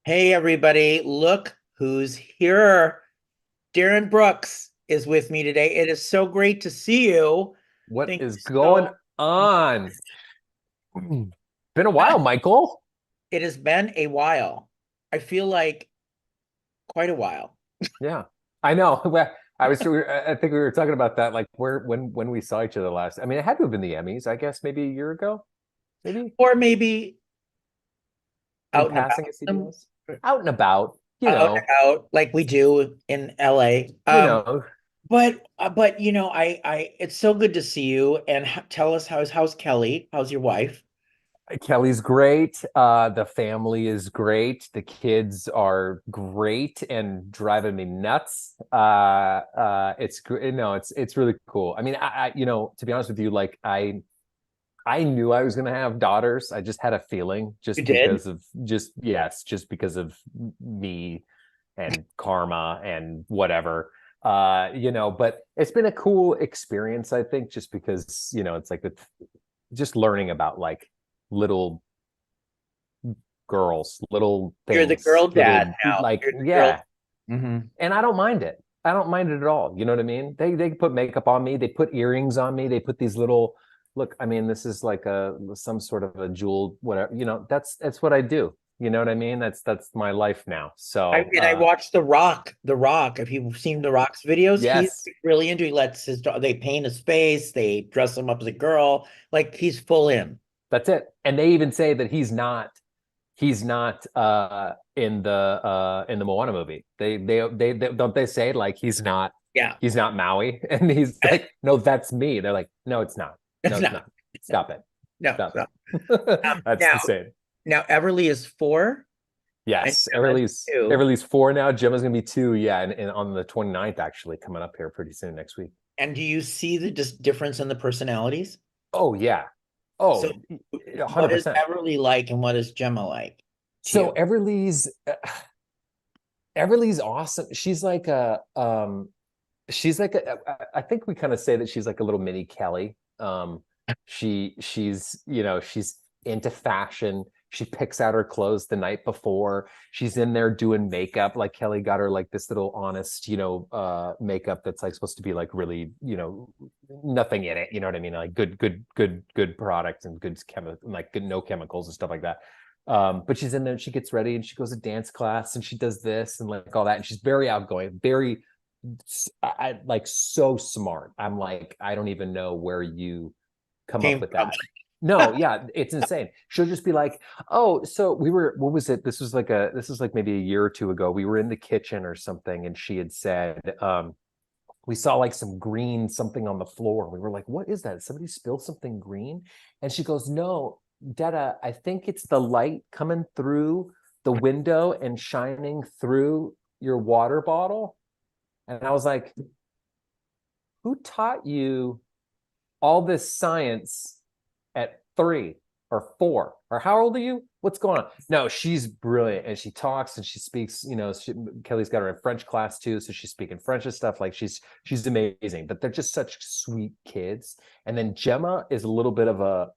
Hey, everybody, look who's here. Darin Brooks is with me today. It is so great to see you. What Thank is you going so on? Been a while, much. Michael. It has been a while. I feel like quite a while. Yeah, I know. Well, I think we were talking about that, like where when we saw each other last. I mean, it had to have been the Emmys, I guess, maybe a year ago, maybe Or maybe in out and passing about, at CBS, out and about, out and out like we do in LA. you know. But it's so good to see you and tell us how's Kelly? How's your wife? Kelly's great. The family is great. The kids are great and driving me nuts. It's no, it's really cool. I mean, to be honest with you, like I knew I was going to have daughters. I just had a feeling You just did? because of just because of me and karma and whatever. But it's been a cool experience, I think, just because, it's like just learning about like little girls, little You're the things, girl dad little now. like You're the girl. yeah. And I don't mind it. I don't mind it at all. You know what I mean? They put makeup on me. They put earrings on me. They put these little look. I mean, this is like some sort of a jewel, whatever. That's what I do. You know what I mean? That's my life now. So I watched The Rock. The Rock. If you've seen The Rock's videos, he's yes, really into. He lets his they paint his face. They dress him up as a girl. Like he's full in. that's it. And they even say that he's not in the Moana movie. They don't they say like Yeah, he's not Maui and he's like no that's me. They're like no it's not. No it's it's not. not. Stop it. No, Stop no. it. That's Now, insane. Everly is 4 and Yes, Gemma's 2. Everleigh's 4 now. Gemma's gonna be 2, yeah, and on the 29th actually coming up here pretty soon next week. And do you see the difference in the personalities? Oh yeah. So, Oh, what is 100%. Everly like, and what is Gemma like to So you? Everleigh's awesome. She's like I think we kind of say that she's like a little mini Kelly. She's into fashion. She picks out her clothes the night before. She's in there doing makeup. Like Kelly got her like this little honest, makeup that's like supposed to be like really, nothing in it. You know what I mean? Like good products and like good no chemicals and stuff like that. But she's in there and she gets ready and she goes to dance class and she does this and like all that. And she's very outgoing, very like so smart. I'm like, I don't even know where you come up Came with from? that. No, yeah, it's insane. She'll just be like, "Oh, so what was it? This was like maybe a year or two ago. We were in the kitchen or something, and she had said, we saw like some green something on the floor. We were like, what is that? Did somebody spilled something green?" And she goes, "No, Dada, I think it's the light coming through the window and shining through your water bottle." And I was like, who taught you all this science at 3 or 4? Or how old are you? What's going on? No, she's brilliant. And she talks and she speaks, Kelly's got her in French class too. So she's speaking French and stuff. Like she's amazing, but they're just such sweet kids. And then Gemma is a little bit of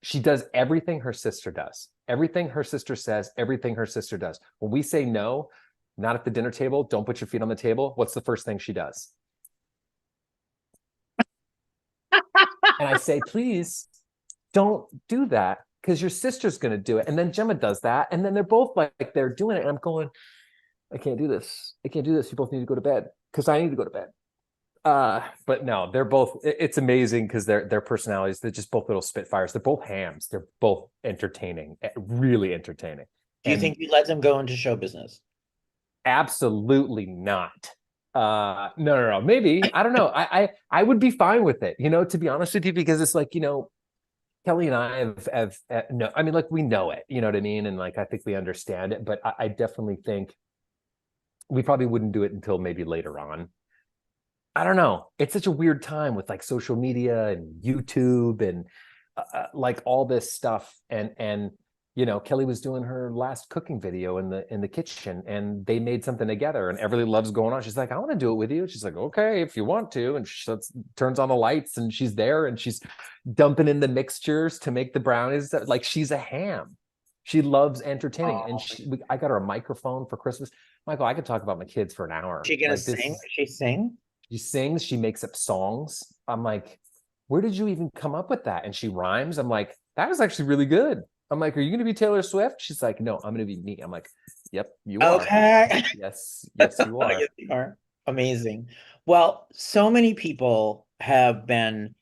she does everything her sister does. Everything her sister says, everything her sister does. When we say no, not at the dinner table, don't put your feet on the table, what's the first thing she does? And I say, please don't do that because your sister's going to do it. And then Gemma does that. And then they're both like, they're doing it. And I'm going, I can't do this. I can't do this. You both need to go to bed because I need to go to bed. But no, they're both, it's amazing because their personalities, they're just both little spitfires. They're both hams. They're both entertaining, really entertaining. Do you And think you let them go into show business? absolutely not. No. Maybe. I don't know. I would be fine with it, to be honest with you, because it's like, Kelly and I have no, I mean, like we know it, you know what I mean? And like, I think we understand it, but I definitely think we probably wouldn't do it until maybe later on. I don't know. It's such a weird time with like social media and YouTube and like all this stuff. And Kelly was doing her last cooking video in the kitchen, and they made something together. And Everly loves going on. She's like, "I want to do it with you." She's like, "Okay, if you want to." And she turns on the lights, and she's there, and she's dumping in the mixtures to make the brownies. Like she's a ham. She loves entertaining, and Oh, I got her a microphone for Christmas. Michael, I could talk about my kids for an hour. she gonna Like sing? this, She sing? she sings, she makes up songs. I'm like, where did you even come up with that? And she rhymes. I'm like, that was actually really good. I'm like, are you going to be Taylor Swift? She's like, no, I'm going to be me. I'm like, yep, you are. Okay. Yes, yes, you Yes, are. you are. Amazing. Well, so many people have been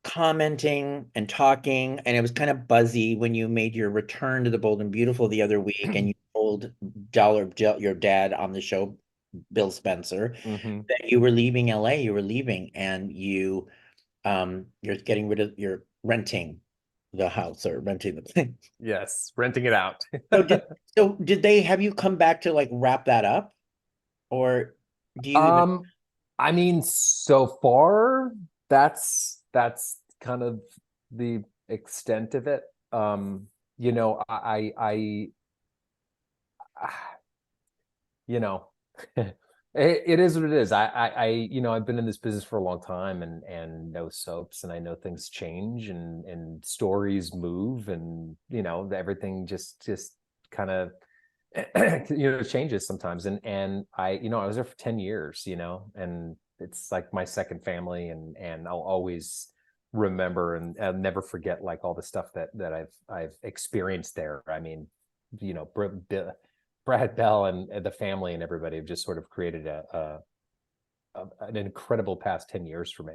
commenting and talking, and it was kind of buzzy when you made your return to the Bold and Beautiful the other week, and you told your dad on the show, Bill Spencer, Hmm. that you were leaving LA, you were leaving, and you're getting rid of, you're renting the house or renting the thing. Yes, renting it out. So did they have you come back to like wrap that up, or do you even? um, I mean, so far, that's kind of the extent of it. You know, you know, it is what it is. You know, I've been in this business for a long time, and know soaps, and I know things change, and stories move, and you know, everything just kind of you know, changes sometimes. And I, you know, I was there for 10 years, you know, and it's like my second family, and I'll always remember, and I'll never forget like all the stuff that I've experienced there. I mean, you know, Brad Bell and the family and everybody have just sort of created an incredible past 10 years for me.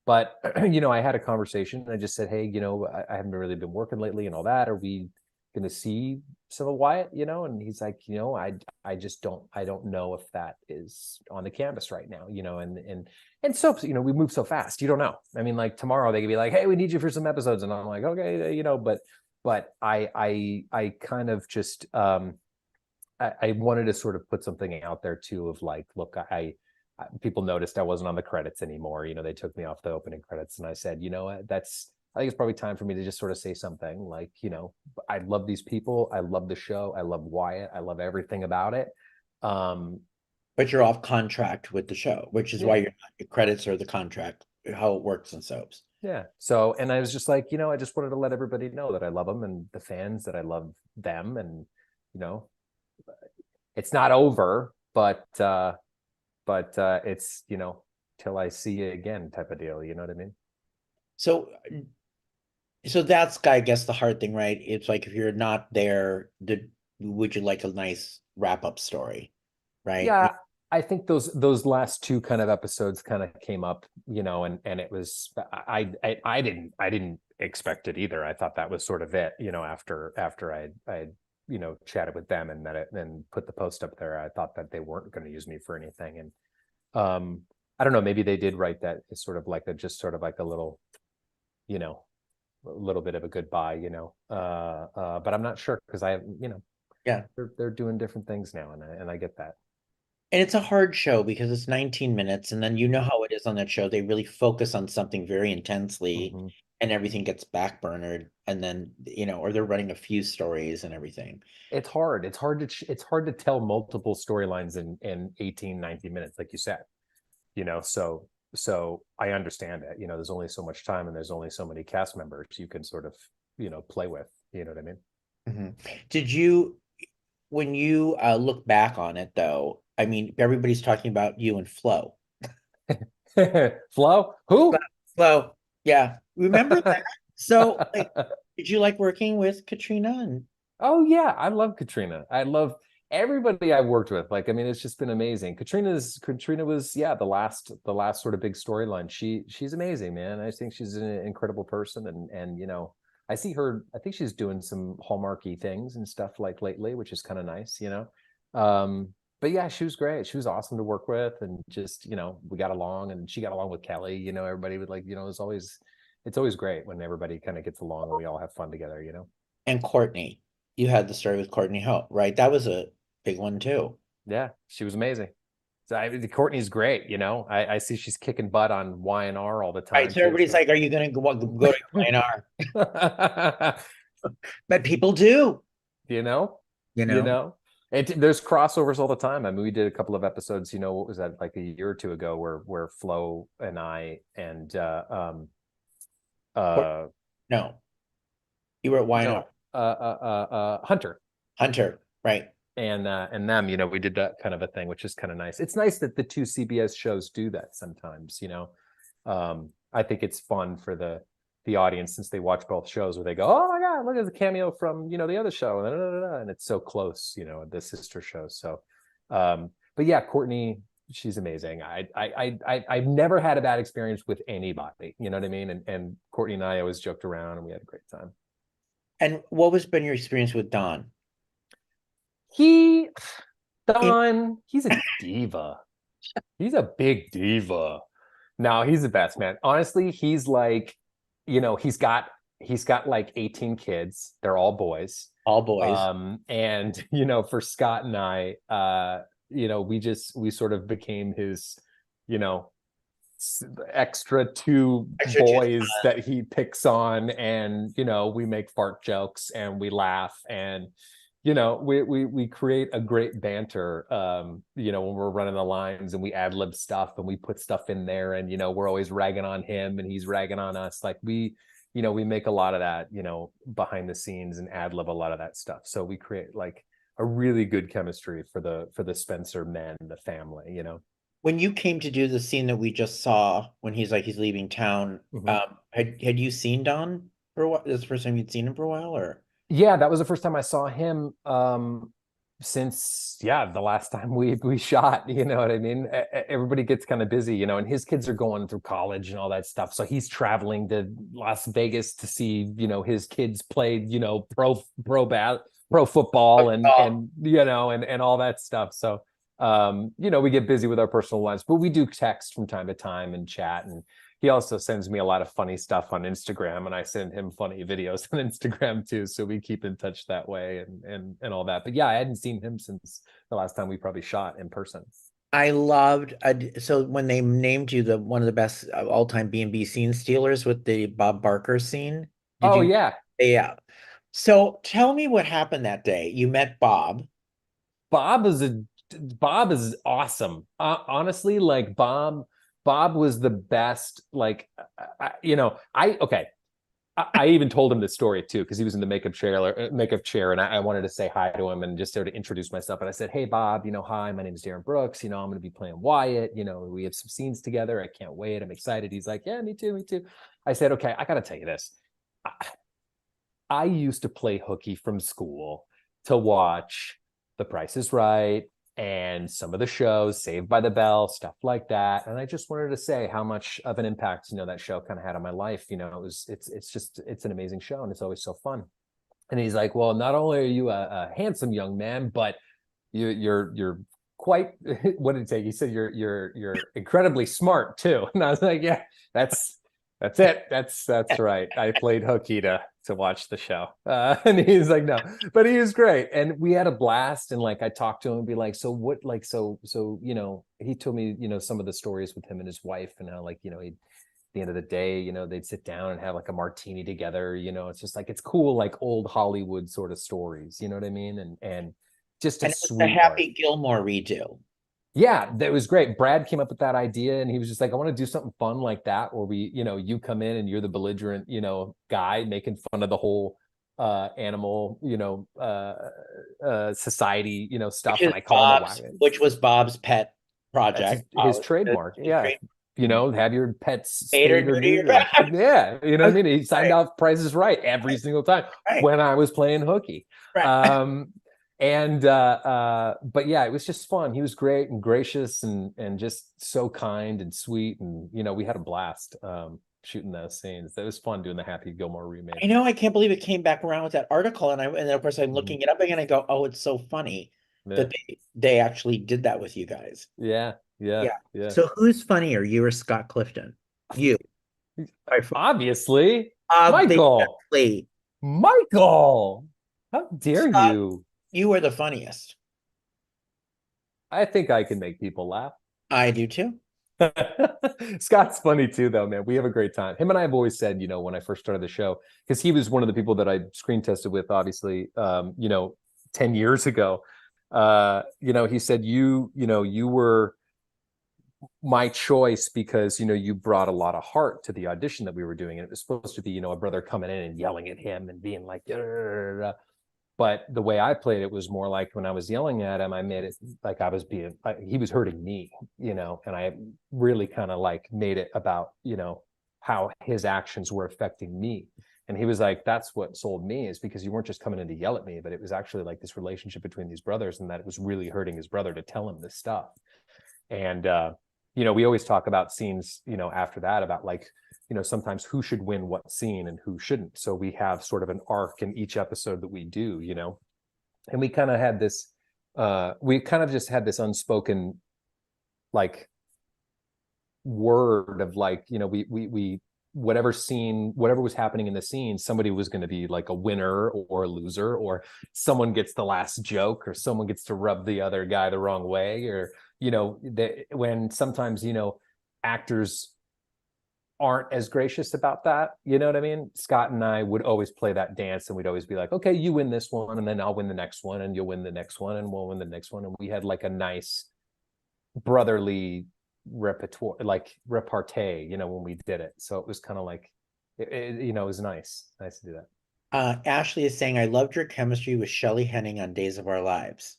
But you know, I had a conversation, and I just said, hey, you know, I haven't really been working lately and all that. Are we going to see some of Wyatt? You know, and he's like, you know, I just don't know if that is on the canvas right now. You know, and so, you know, we move so fast. You don't know. I mean, like tomorrow they could be like, hey, we need you for some episodes, and I'm like, okay, you know, but I kind of just I wanted to sort of put something out there too, of like, look, people noticed I wasn't on the credits anymore. You know, they took me off the opening credits, and I said, you know what, I think it's probably time for me to just sort of say something like, you know, I love these people, I love the show, I love Wyatt, I love everything about it. Um, But you're off contract with the show, which is why yeah, you're not, your credits are the contract, how it works in soaps. yeah. So, and I was just like, you know, I just wanted to let everybody know that I love them, and the fans, that I love them, and you know, it's not over, but it's, you know, till I see you again type of deal. You know what I mean? So, so that's, I guess, the hard thing, right? It's like if you're not there, would you like a nice wrap up story, right? Yeah, I think those last two kind of episodes kind of came up, you know, and it was I didn't expect it either. I thought that was sort of it, you know, after I you know, chatted with them, and and put the post up there. I thought that they weren't going to use me for anything, and I don't know, maybe they did write that as sort of like a, just sort of like a little, you know, a little bit of a goodbye, you know. But I'm not sure, because I, you know, Yeah. they're doing different things now, and I get that. And it's a hard show because it's 19 minutes, and then you know how it is on that show. They really focus on something very intensely, Mm-hmm. and everything gets backburnered, and then, you know, or they're running a few stories and everything. It's hard. It's hard to tell multiple storylines in 18, 19 minutes, like you said, you know. So I understand it. You know, there's only so much time, and there's only so many cast members you can sort of, you know, play with. You know what I mean? Mhm. Did you, when you look back on it though, I mean, everybody's talking about you and Flo. Flo? Who? Flo, yeah, remember that? So, like, did you like working with Katrina? And Oh yeah, I love Katrina. I love everybody I've worked with. Like, I mean, it's just been amazing. Katrina was, yeah, the last sort of big storyline. She's amazing, man. I think she's an incredible person, and you know, I see her. I think she's doing some Hallmarky things and stuff like lately, which is kind of nice, you know. But yeah, she was great. She was awesome to work with, and just, you know, we got along, and she got along with Kelly. You know, everybody would like, you know, it's always great when everybody kind of gets along and we all have fun together, you know. Courtney, you had the story with Courtney Ho, right? That was a big one too. Yeah, she was amazing. So Courtney's great, you know. I see she's kicking butt on Y&R all the Right. time So too. everybody's So like, "Are you going to go to Y&R?" But people do, you know, you you know. know, there's crossovers all the time. I mean, we did a couple of episodes, you know, what was that, like a year or two ago, where Flo and I and Cour- uh No, you were at Y&R. no, Hunter Hunter, right? and them, we did that kind of a thing, which is kind of nice. It's nice that the two CBS shows do that sometimes. I think it's fun for the audience, since they watch both shows, where they go, oh my God, look at the cameo from, the other show. And it's so close, the sister show. So, but yeah, Courtney, she's amazing. I've never had a bad experience with anybody, you know what I mean? And Courtney and I always joked around and we had a great time. And what was been your experience with Don? He, In Don, he's a diva. He's a big diva. No, he's the best, man. Honestly, he's like, he's got like 18 kids. They're all boys. all boys. And for Scott and I, we sort of became his, you know, extra two Extra two. boys that he picks on, and we make fart jokes and we laugh, and we create a great banter, when we're running the lines, and we ad lib stuff and we put stuff in there, and we're always ragging on him and he's ragging on us. Like we make a lot of that, behind the scenes, and ad lib a lot of that stuff. So we create like a really good chemistry for the Spencer men, the family. When you came to do the scene that we just saw when he's leaving town, Mhm. had you seen Don for a while? This is the first time you'd seen him for a while, or Yeah, that was the first time I saw him, since the last time we shot. You know what I mean? Everybody gets kind of busy, and his kids are going through college and all that stuff. So he's traveling to Las Vegas to see, his kids play, pro football, and oh, and all that stuff. So we get busy with our personal lives, but we do text from time to time and chat. And he also sends me a lot of funny stuff on Instagram, and I send him funny videos on Instagram too. So we keep in touch that way, and all that. But yeah, I hadn't seen him since the last time we probably shot in person. I loved so when they named you the one of the best all-time B&B scene stealers with the Bob Barker scene. Did Oh you? yeah, Yeah. So tell me what happened that day. You met Bob. Bob is a Bob is awesome. Honestly, like Bob was the best. Like, okay. I even told him this story too, because he was in the makeup chair, and I wanted to say hi to him and just sort of introduce myself. And I said, "Hey, Bob, hi, my name is Darin Brooks. I'm going to be playing Wyatt. We have some scenes together. I can't wait. I'm excited." He's like, "Yeah, me too, me too." I said, "Okay, I got to tell you this. I used to play hooky from school to watch The Price is Right and some of the shows, Saved by the Bell, stuff like that. And I just wanted to say how much of an impact, that show kind of had on my life. It's an amazing show, and it's always so fun." And he's like, "Well, not only are you a handsome young man, but you're quite," what did he say? He said, you're incredibly smart too." And I was like, "Yeah, that's it. That's right. I played hooky to watch the show." And he's like, "No," but he was great, and we had a blast. And like I talked to him and be like, "So what? Like so he told me some of the stories with him and his wife, and how he at the end of the day, they'd sit down and have like a martini together. It's just like, it's cool, like old Hollywood sort of stories. You know what I mean? And just a And it was the sweetheart. Happy Gilmore redo. Yeah, that was great. Brad came up with that idea, and he was just like, "I want to do something fun like that, where you come in and you're the belligerent, guy making fun of the whole animal, society, stuff." And I call him a wagon. Which was Bob's pet That's project. his trademark. His Yeah. trademark. Have your pets Spayed or spayed or neutered. neutered. Yeah. You know what I mean? He signed Right, off Prices Right every single time right, when I was playing hooky. right. Um, but yeah, it was just fun. He was great and gracious, and just so kind and sweet. And we had a blast shooting those scenes. That was fun doing the Happy Gilmore remake. I know, I can't believe it came back around with that article, and then of course I'm Mhm. looking it up again. I go, oh, it's so funny Yeah. that they actually did that with you guys. Yeah. Yeah. Yeah. Yeah. So who's funnier, you or Scott Clifton? You. Obviously, Michael. Obviously, Michael. How dare Scott, you? you are the funniest. I think I can make people laugh. I do too. Scott's funny too, though, man. We have a great time. Him and I have always said, when I first started the show, because he was one of the people that I screen tested with, obviously, 10 years ago. He said, you were my choice because, you know, you brought a lot of heart to the audition that we were doing. And it was supposed to be, you know, a brother coming in and yelling at him and being like, but the way I played it was more like when I was yelling at him, I made it like I was being, he was hurting me, you know, and I really kind of like made it about, you know, how his actions were affecting me. And he was like, that's what sold me, is because you weren't just coming in to yell at me, but it was actually like this relationship between these brothers, and that it was really hurting his brother to tell him this stuff. And, you know, we always talk about scenes, you know, after that about like, you know, sometimes who should win what scene and who shouldn't. So we have sort of an arc in each episode that we do, you know, and we kind of had this, we kind of just had this unspoken like word of like, you know, we whatever scene, whatever was happening in the scene, somebody was going to be like a winner or a loser, or someone gets the last joke, or someone gets to rub the other guy the wrong way, or, you know, when sometimes, you know, actors aren't as gracious about that, you know what I mean? Scott and I would always play that dance, and we'd always be like, okay, you win this one, and then I'll win the next one, and you'll win the next one, and we'll win the next one. And we had like a nice brotherly repertoire, like repartee, you know, when we did it. So it was kind of like, you know, it was nice to do that. Ashley is saying, I loved your chemistry with Shelley Henning on Days of Our Lives.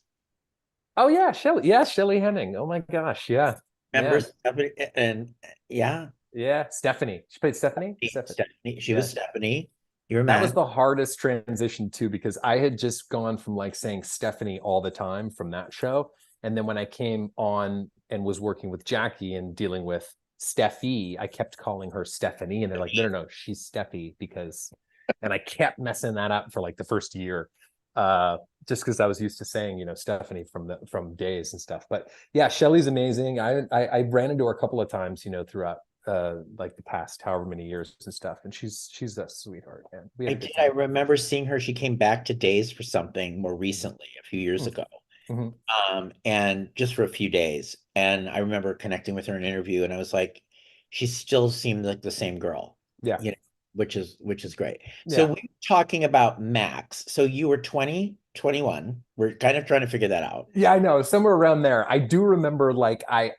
Oh yeah, Shelley. Yeah, Shelley Henning. Oh my gosh. Yeah. Remember Yeah. Stephanie? And yeah, Yeah. Stephanie. She played Stephanie. Stephanie. Stephanie. She Yeah. was Stephanie. You were That was Max. the hardest transition too, because I had just gone from like saying Stephanie all the time from that show. And then when I came on and was working with Jackie and dealing with Steffi, I kept calling her Stephanie. And they're like, no, she's Steffi, because, and I kept messing that up for like the first year. Just because I was used to saying, you know, Stephanie from Days and stuff. But yeah, Shelley's amazing. I ran into her a couple of times, you know, throughout like the past however many years and stuff, and she's a sweetheart, man. We had a good I time. remember seeing her. She came back to Days for something more recently, a few years ago. Mm-hmm. And just for a few days. And I remember connecting with her in an interview, and I was like, she still seemed like the same girl, Yeah, you know, which is great. So yeah, we were talking about Max. So you were 20, 21. We're kind of trying to figure that out. yeah. I know, somewhere around there. I do remember like I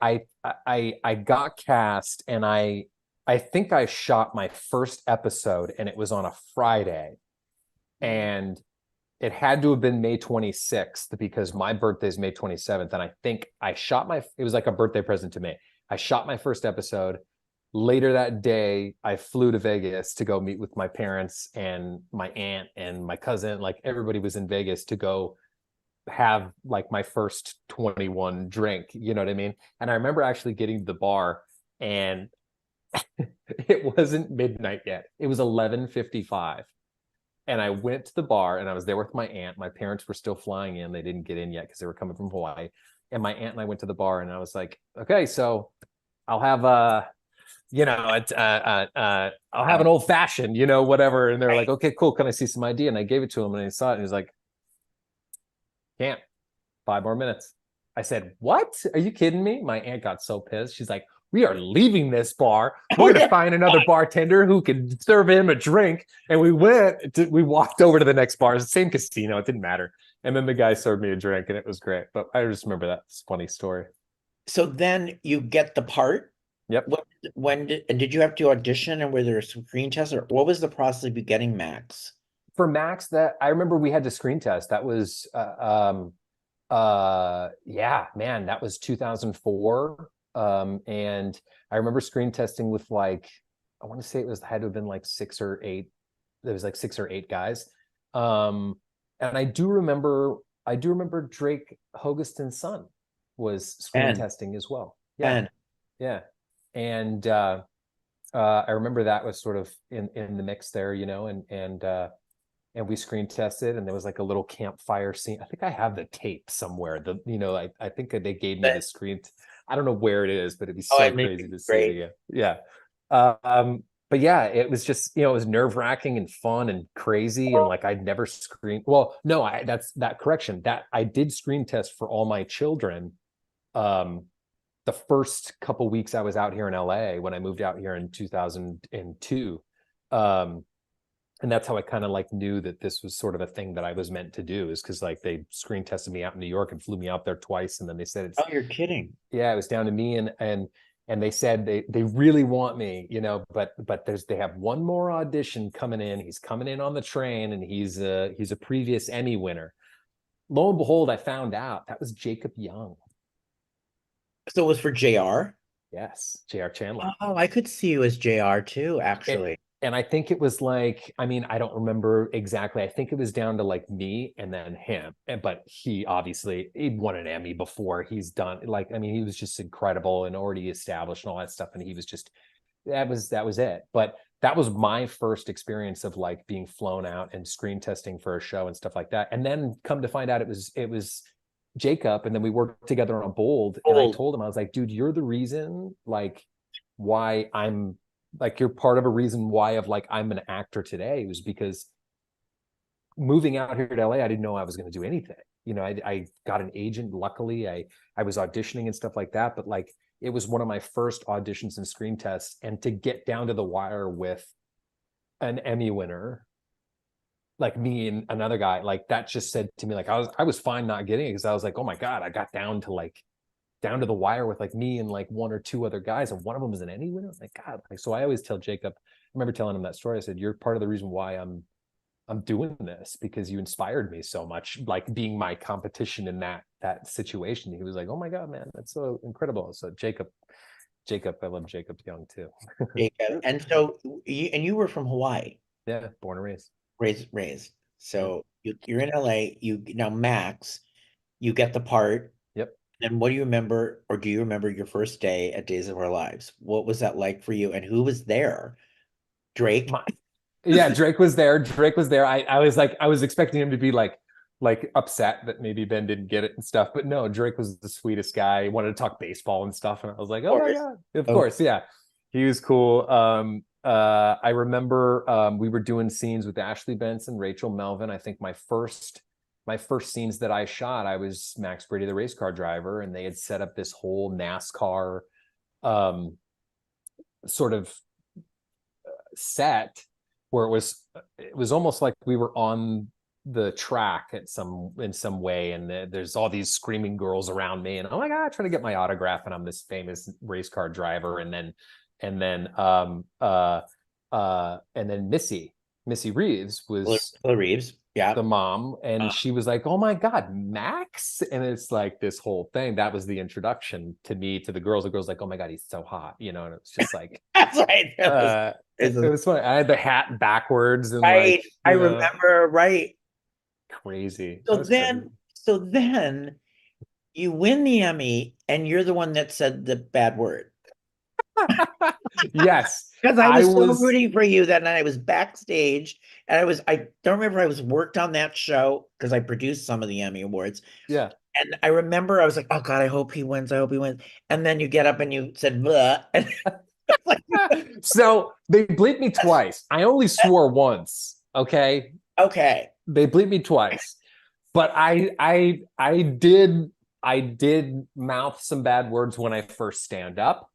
got cast, and I think I shot my first episode, and it was on a Friday, and it had to have been May 26th because my birthday is May 27th. And I think it was like a birthday present to me. I shot my first episode. Later that day, I flew to Vegas to go meet with my parents and my aunt and my cousin. Like everybody was in Vegas to go have like my first 21 drink. You know what I mean? And I remember actually getting to the bar, and it wasn't midnight yet. It was 11:55. And I went to the bar, and I was there with my aunt. My parents were still flying in. They didn't get in yet because they were coming from Hawaii. And my aunt and I went to the bar, and I was like, okay, so I'll have you know, I'll have an old fashioned, you know, whatever. And they're like, okay, cool. Can I see some ID? And I gave it to him, and he saw it, and he was like, can't. 5 more minutes. I said, what? Are you kidding me? My aunt got so pissed. She's like, we are leaving this bar. We're going to find another bartender who can serve him a drink. And we walked over to the next bar. It's the same casino. It didn't matter. And then the guy served me a drink, and it was great. But I just remember that funny story. So then you get the part. Yep. Did you have to audition, and were there screen tests, or what was the process of you getting Max? For Max, that I remember we had to screen test. That was, yeah, man, that was 2004. And I remember screen testing with like, I want to say had to have been like 6 or 8. There was like 6 or 8 guys. And I do remember Drake Hogestyn's son was screen And testing as well. Yeah. and Yeah. And I remember that was sort of in the mix there, you know, and we screen tested, and there was like a little campfire scene. I think I have the tape somewhere. I think they gave me the screen. I don't know where it is, but it'd be so crazy to see it again. Yeah. But yeah, it was just, it was nerve-wracking and fun and crazy. And like, I'd never screened. Well, no, that's that correction that I did screen test for all my children. The first couple weeks I was out here in LA when I moved out here in 2002. And that's how I kind of like knew that this was sort of a thing that I was meant to do, is because like they screen tested me out in New York and flew me out there twice. And then they said, Oh, you're kidding. yeah, it was down to me. And they said they really want me, you know, but they have one more audition coming in. He's coming in on the train, and he's a previous Emmy winner. Lo and behold, I found out that was Jacob Young. So it was for JR? Yes, J.R. Chandler. Oh, I could see you as JR too, It, actually. and I think it was like, I mean, I don't remember exactly. I think it was down to like me and then him. But he obviously he'd won an Emmy before. He's done like, I mean, he was just incredible and already established and all that stuff. And he was just that was it. But that was my first experience of like being flown out and screen testing for a show and stuff like that. And then come to find out it was Jacob, and then we worked together on Bold. And I told him, I was like, dude, you're the reason like why I'm like, you're part of a reason why of like I'm an actor today. It was because moving out here to LA, I didn't know I was going to do anything. You know, I got an agent. Luckily, I was auditioning and stuff like that. But like, it was one of my first auditions and screen tests, and to get down to the wire with an Emmy winner, like me and another guy, like that just said to me, like I was fine not getting it, because I was like, oh my God, I got down to the wire with like me and like one or two other guys, and one of them was an Emmy winner. I was like, God, like, so I always tell Jacob, I remember telling him that story. I said, you're part of the reason why I'm doing this, because you inspired me so much, like being my competition in that situation. He was like, oh my God, man, that's so incredible. So Jacob, I love Jacob Young too. Jacob. And so you were from Hawaii, Yeah, born and raised. raised. Yeah. So you're in LA. You now Max, you get the part. Yep. And what do you remember, or do you remember your first day at Days of Our Lives? What was that like for you, and who was there? Drake? My, yeah, Drake was there. Drake was there. I was like, I was expecting him to be like upset that maybe Ben didn't get it and stuff, but no, Drake was the sweetest guy. He wanted to talk baseball and stuff, and I was like, oh my God, of Oh, course, yeah, he was cool. I remember we were doing scenes with Ashley Benson, Rachel Melvin. I think my first scenes that I shot, I was Max Brady, the race car driver, and they had set up this whole NASCAR um, sort of set where it was almost like we were on the track in some way, and there's all these screaming girls around me, and oh my God, trying to get my autograph, and I'm this famous race car driver, and then Missy Reeves was Taylor Reeves. Yeah. the mom, and she was like, oh my God, Max. And it's like this whole thing that was the introduction to me to the girls. Like, oh my God, he's so hot, you know. And it's just like That's right. it was funny. I had the hat backwards and Right. like, I remember, right. crazy. That So was crazy. then, so then you win the Emmy, and you're the one that said the bad word. Yes, Because I I was so was. rooting for you that night. I was backstage, and I don't remember, I was worked on that show because I produced some of the Emmy Awards. Yeah. And I remember I was like, oh God, I hope he wins. I hope he wins. And then you get up and you said, blah. And like, So they bleeped me twice. I only swore once. Okay, okay. they bleeped me twice, but I did mouth some bad words when I first stand up.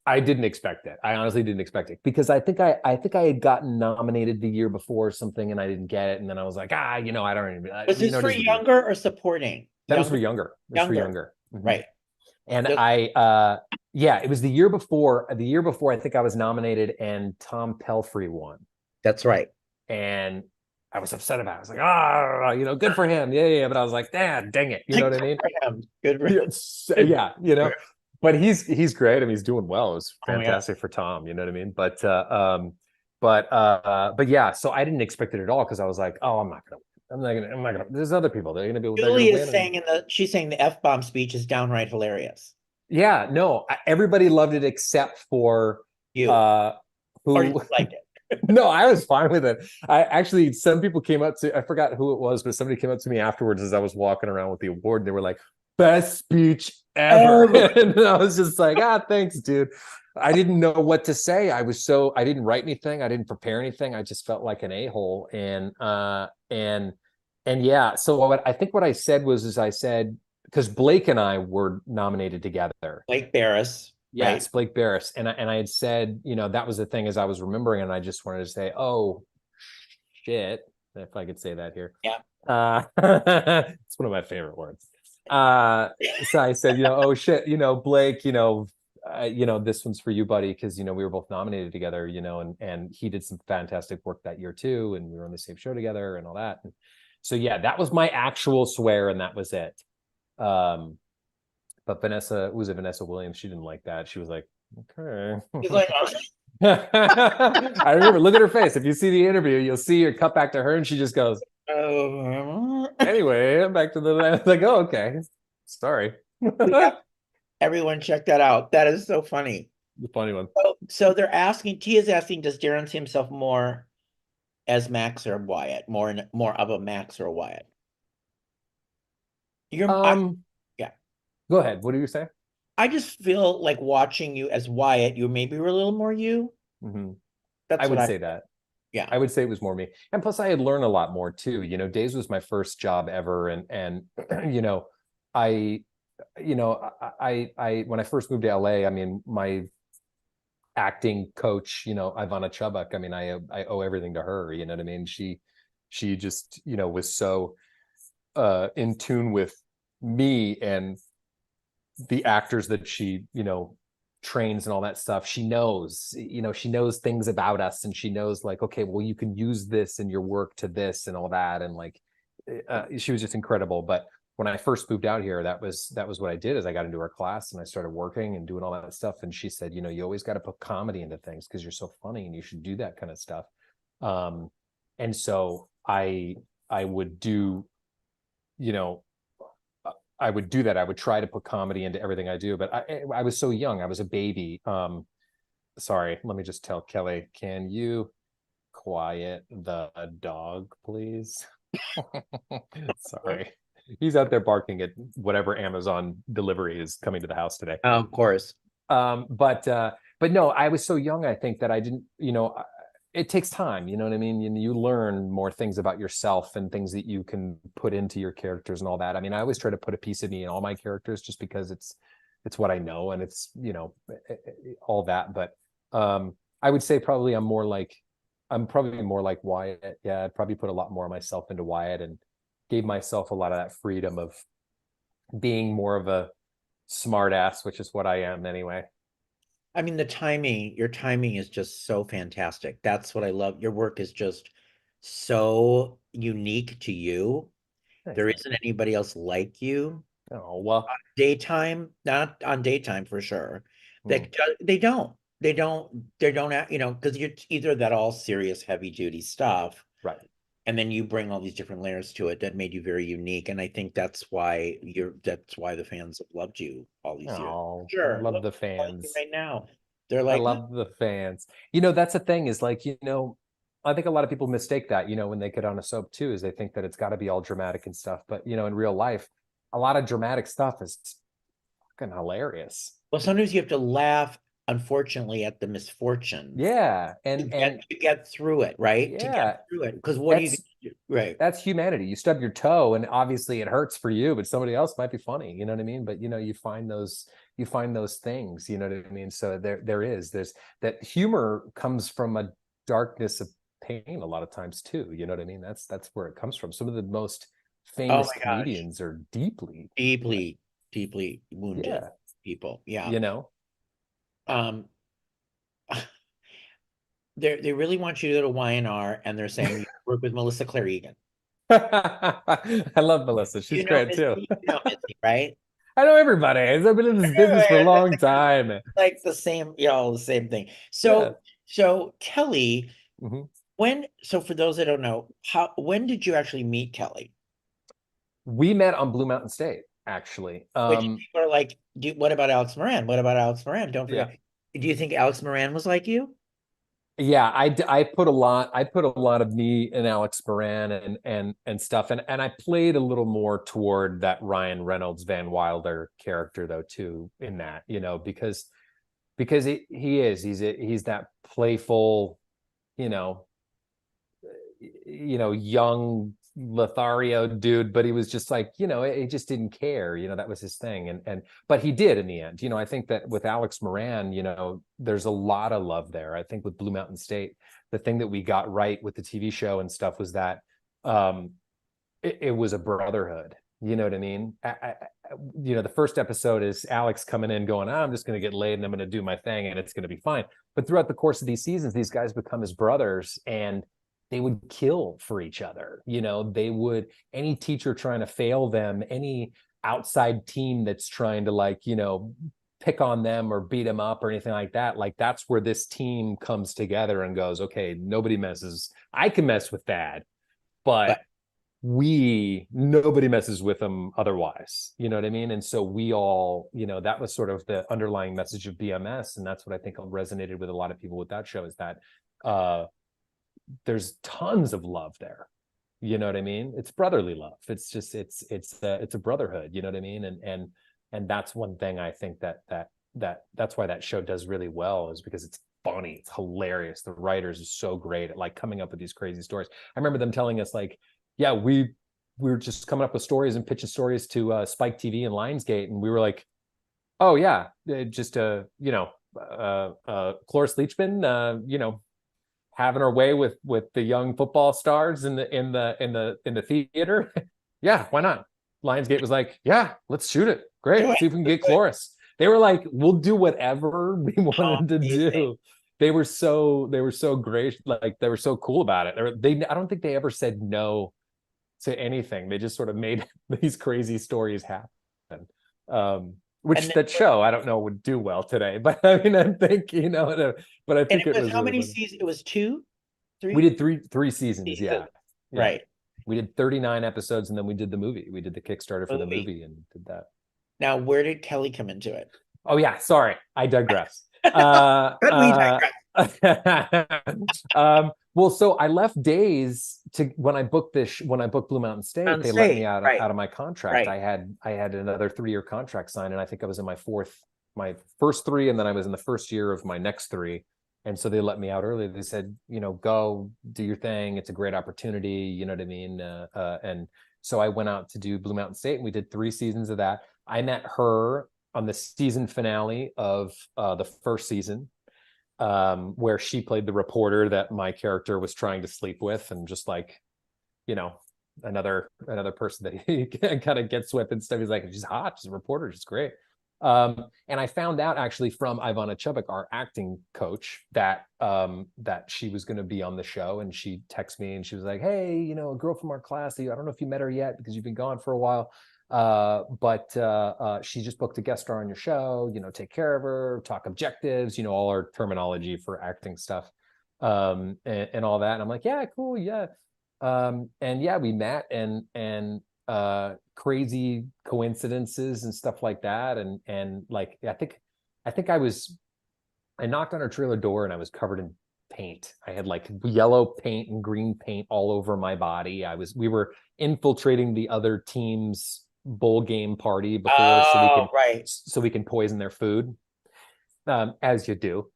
I didn't expect it. I honestly didn't expect it, because I think I had gotten nominated the year before or something, and I didn't get it, and then I was like, I don't even. Was You this know, for it is what it is. younger or supporting? That was for Younger, younger. It was for younger. younger. Mm-hmm. Right. And So yeah, it was the year before. The year before, I think I was nominated, and Tom Pelphrey won, that's right. and I was upset about it. I was like, good for him. Yeah, yeah. But I was like, dang it. You know Like, what I good mean? for him. Good for him. Yeah, but he's great. I mean, he's doing well. It was Oh yeah. fantastic for Tom. You know what I mean? But yeah. So I didn't expect it at all, because I was like, oh, I'm not gonna. There's other people. They're gonna Julie is win. saying she's saying the F-bomb speech is downright hilarious. Yeah, no, everybody loved it except for You. uh Or you who. liked it. No, I was fine with it. Some people came up to, I forgot who it was, but somebody came up to me afterwards as I was walking around with the award, and they were like, best speech ever. And I was just like, thanks, dude. I didn't know what to say. I didn't write anything. I didn't prepare anything. I just felt like an a-hole. And yeah, so I think what I said was, I said, because Blake and I were nominated together. Blake Barris. right? Yes, Blake Barris. And I had said, that was the thing as I was remembering, and I just wanted to say, oh shit, if I could say that here. Yeah. It's one of my favorite words. So I said, oh shit, Blake, this one's for you, buddy, because we were both nominated together, and he did some fantastic work that year too, and we were on the same show together and all that. And so yeah, that was my actual swear, and that was it. But Vanessa Williams, she didn't like that. She was like, okay. He's like, oh. I remember, look at her face. If you see the interview, you'll see her cut back to her, and she just goes, Oh. anyway, I'm back to the like, oh, okay. Sorry. Yeah, everyone check that out. That is so funny. The funny one. So they're asking, Tia's asking, does Darin see himself more as Max or Wyatt? More of a Max or a Wyatt? Yeah. Go ahead. What do you say? I just feel like watching you as Wyatt, you maybe were a little more you. Mm-hmm. I That's what would I say that. Yeah. I would say it was more me. And plus I had learned a lot more too. Days was my first job ever. And I, I when I first moved to LA, I mean, my acting coach, Ivana Chubbuck, I mean, I owe everything to her, you know what I mean? She just, was so in tune with me and the actors that she, trains and all that stuff. She knows things about us, and she knows like, okay, well, you can use this in your work to this and all that. And like, she was just incredible. But when I first moved out here, that was what I did, is I got into her class and I started working and doing all that stuff. And she said, you always got to put comedy into things because you're so funny and you should do that kind of stuff. And so I would do, I would do that. I would try to put comedy into everything I do, but I was so young. I was a baby. Sorry, let me just tell Kelly, can you quiet the dog, please? Sorry. He's out there barking at whatever Amazon delivery is coming to the house today. Oh, of course. But no, I was so young, I think, that I didn't, it takes time, you know what I mean? You learn more things about yourself and things that you can put into your characters and all that. I mean, I always try to put a piece of me in all my characters just because it's what I know, and it's, all that. But I would say probably I'm probably more like Wyatt. Yeah, I'd probably put a lot more of myself into Wyatt and gave myself a lot of that freedom of being more of a smart ass, which is what I am anyway. I mean, your timing is just so fantastic. That's what I love. Your work is just so unique to you. Thanks, There man. isn't anybody else like you. Oh, well. Daytime, not on daytime for sure. Hmm. They don't. They don't have, because you're either that all serious, heavy duty stuff, Right. and then you bring all these different layers to it that made you very unique. And I think that's why the fans have loved you all these years. Oh, I Sure, love look the right fans. now. They're I like, love the fans. That's the thing, is like, I think a lot of people mistake that, when they get on a soap too, is they think that it's got to be all dramatic and stuff. But, in real life, a lot of dramatic stuff is fucking hilarious. well, sometimes you have to laugh, unfortunately, at the misfortunes Yeah. to And, get and to get through it, right? To get yeah, through it. Because what are you that's, gonna do? Right. that's humanity. You stub your toe and obviously it hurts for you, but somebody else might be funny. You know what I mean? But you find those things, you know what I mean? So there's that humor comes from a darkness of pain a lot of times too. You know what I mean? That's where it comes from. Some of the most Oh famous my gosh. comedians are deeply, Deeply, deeply wounded yeah, people. Yeah. you know. Um, they really want you to go to Y&R, and they're saying you work with Melissa Claire Egan. I love Melissa. She's You know great too. Missy, Missy, right? I know everybody. I've been in this business for a long time. Like the same, the same thing. Yeah. So Kelly, Mhm. so for those that don't know, when did you actually meet Kelly? We met on Blue Mountain State, actually. Which people are like, what about Alex Moran? What about Alex Moran? Don't Yeah. forget. Do you think Alex Moran was like you? Yeah, I put a lot of me in Alex Moran and stuff, and I played a little more toward that Ryan Reynolds Van Wilder character though too, in that, because he's that playful, you know young Lothario dude, but he was just like, he just didn't care. That was his thing. And but he did in the end. I think that with Alex Moran, there's a lot of love there. I think with Blue Mountain State, the thing that we got right with the TV show and stuff was that it was a brotherhood. You know what I mean? The first episode is Alex coming in going, I'm just going to get laid and I'm going to do my thing and it's going to be fine. But throughout the course of these seasons, these guys become his brothers and they would kill for each other. They would, any teacher trying to fail them, any outside team that's trying to pick on them or beat them up or anything like that. Like that's where this team comes together and goes, okay, nobody messes. I can mess with Dad, but nobody messes with them otherwise. You know what I mean? And so we all, that was sort of the underlying message of BMS. And that's what I think resonated with a lot of people with that show is that there's tons of love there. You know what I mean? It's brotherly love. It's just, it's a brotherhood, you know what I mean? And that's one thing I think that's why that show does really well, is because it's funny. It's hilarious. The writers are so great at coming up with these crazy stories. I remember them telling us yeah, we were just coming up with stories and pitching stories to Spike TV and Lionsgate. And we were like, oh yeah, just Cloris Leachman, having our way with the young football stars in the theater. Yeah, why not? Lionsgate was like, yeah, let's shoot it. Great. See if we can get Cloris. They were like, we'll do whatever we wanted to do. They were so great. They were so cool about it. I don't think they ever said no to anything. They just sort of made these crazy stories happen. Which that show I don't know would do well today, but I mean I think but I think it was how really many seasons? It was 2, 3. We did three seasons. Yeah. Right. We did 39 episodes and then we did the movie. We did the Kickstarter for the movie and did that. Now, where did Kelly come into it? Oh yeah, sorry, I digress. We digress. Well, so I left Days to when I booked Blue Mountain State, they let me out of my contract. Right. I had another 3-year contract signed, and I think I was in my first 3, and then I was in the first year of my next 3. And so they let me out early. They said, go do your thing. It's a great opportunity. You know what I mean? And so I went out to do Blue Mountain State, and we did 3 seasons of that. I met her on the season finale of the first season, where she played the reporter that my character was trying to sleep with, and just another person that he kind of gets with and stuff. He's like, she's hot, she's a reporter, she's great. And I found out actually from Ivana Chubbuck, our acting coach, that she was going to be on the show, and she texted me and she was like, hey, a girl from our class, I don't know if you met her yet because you've been gone for a while, but she just booked a guest star on your show, take care of her, talk objectives, all our terminology for acting stuff, and all that. And I'm like, yeah, cool. Yeah. And yeah, we met and crazy coincidences and stuff like that. And I think I knocked on her trailer door and I was covered in paint. I had yellow paint and green paint all over my body. We were infiltrating the other team's bowl game party before, so we can poison their food, as you do.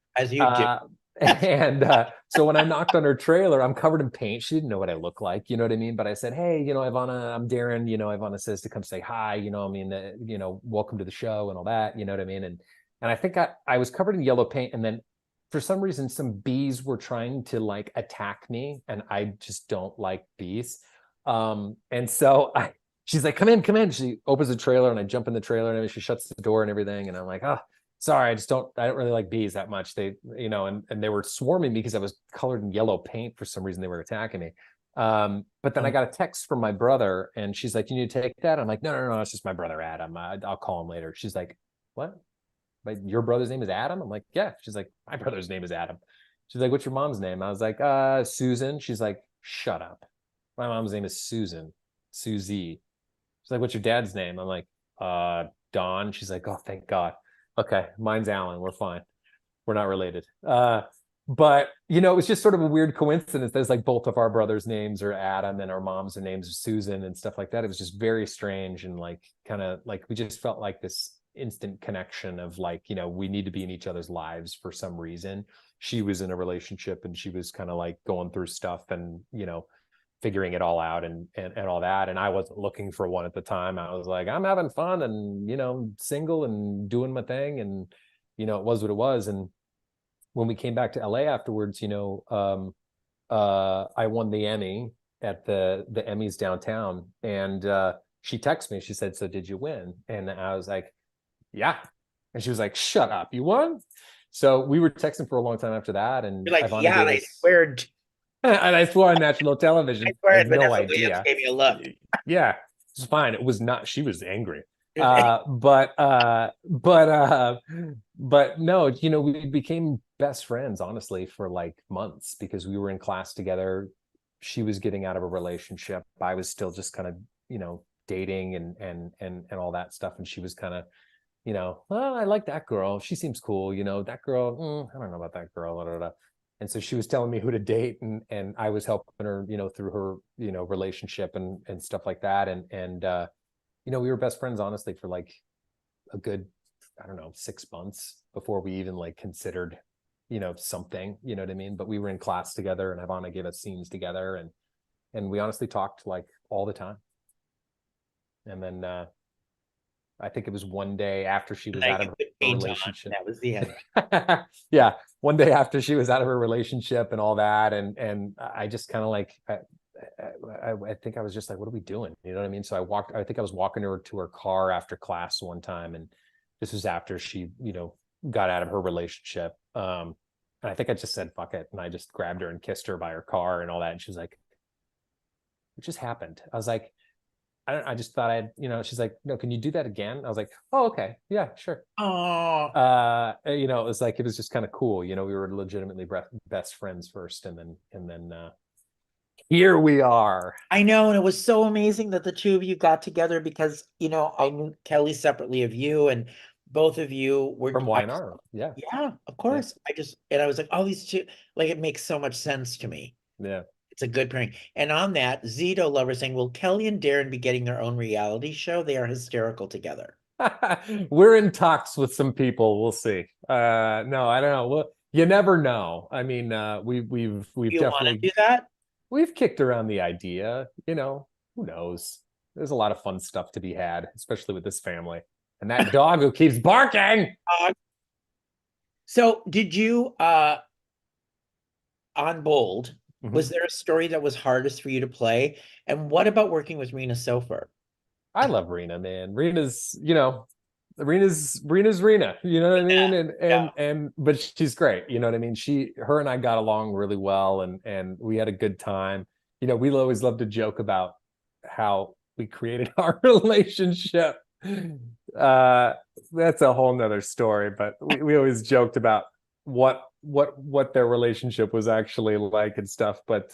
And so when I knocked on her trailer, I'm covered in paint. She didn't know what I look like, you know what I mean? But I said, hey, Ivana, I'm Darin. Ivana says to come say hi. Welcome to the show and all that. You know what I mean? And I think I was covered in yellow paint, and then for some reason, some bees were trying to attack me, and I just don't like bees. And so she's like, come in. She opens the trailer, and I jump in the trailer, and she shuts the door and everything. And I'm like, oh, sorry, I don't really like bees that much. They, and they were swarming me because I was colored in yellow paint. For some reason, they were attacking me. But then I got a text from my brother, and she's like, you need to take that? I'm like, no, it's just my brother, Adam. I'll call him later. She's like, what? Your brother's name is Adam? I'm like, yeah. She's like, my brother's name is Adam. She's like, what's your mom's name? I was like, Susan. She's like, shut up. My mom's name is Susan. Susie. She's like, what's your dad's name? I'm like, Don. She's like, oh, thank God. Okay, mine's Alan. We're fine. We're not related. But it was just sort of a weird coincidence. There's both of our brothers' names are Adam, and our moms' names are Susan and stuff like that. It was just very strange, and kind of we just felt like this instant connection of we need to be in each other's lives for some reason. She was in a relationship, and she was kind of going through stuff, and figuring it all out and all that. And I wasn't looking for one at the time. I was like, I'm having fun and, you know, single and doing my thing. And, you know, it was what it was. And when we came back to LA afterwards, you know, I won the Emmy at the Emmys downtown. And she texted me, she said, so did you win? And I was like, yeah. And she was like, shut up, you won? So we were texting for a long time after that. And You're like, Ivana yeah, gave and I us, swear, and I swore on national I television. I swear, had and no Vanessa Williams idea. gave me a look. Yeah, it's fine. It was not, she was angry. It But no, you know, we became best friends, honestly, for like months because we were in class together. She was getting out of a relationship. I was still just kind of, you know, dating and all that stuff. And she was kind of, you know, well, I like that girl. She seems cool. You know, that girl, I don't know about that girl. Blah, blah, blah. And so she was telling me who to date, and I was helping her, you know, through her, you know, relationship and stuff like that. And you know, we were best friends, honestly, for like a good, I don't know, 6 months before we even like considered, you know, something, you know what I mean? But we were in class together, and Ivana gave us scenes together, and we honestly talked like all the time. And then I think it was one day after she was like out of you put her paint on, relationship. that was the end. Yeah, one day after she was out of her relationship and all that, and I just kind of like I think I was just like, what are we doing? You know what I mean? So I think I was walking her to her car after class one time, and this was after she, you know, got out of her relationship. And I think I just said fuck it, and I just grabbed her and kissed her by her car and all that, and she was like, "What just happened?" I was like, I just thought I'd, you know, she's like, no, can you do that again? I was like, oh, okay. Yeah, sure. Oh, You know, it was like, it was just kind of cool. You know, we were legitimately best friends first. And then here we are. I know, and it was so amazing that the two of you got together because, you know, I knew Kelly separately of you, and both of you were, From Y&R. Yeah. yeah, of Yeah. course. And I was like, oh, these two, like, it makes so much sense to me. Yeah. It's a good pairing. And on that, Zito Lover saying, will Kelly and Darin be getting their own reality show? They are hysterical together. We're in talks with some people. We'll see. No, I don't know. Well, you never know. I mean, we've Do you want to definitely do that? we've kicked around the idea, you know, who knows? There's a lot of fun stuff to be had, especially with this family. And that dog who keeps barking. So did you on Bold, Mm-hmm. was there a story that was hardest for you to play? And what about working with Rena Sofer? I love Rena, man. Rena's, you know, Rena's Rena, you know what I mean? Yeah. But she's great. You know what I mean? Her and I got along really well, and we had a good time. You know, we always love to joke about how we created our relationship. Uh, that's a whole nother story, but we always joked about what their relationship was actually like and stuff. But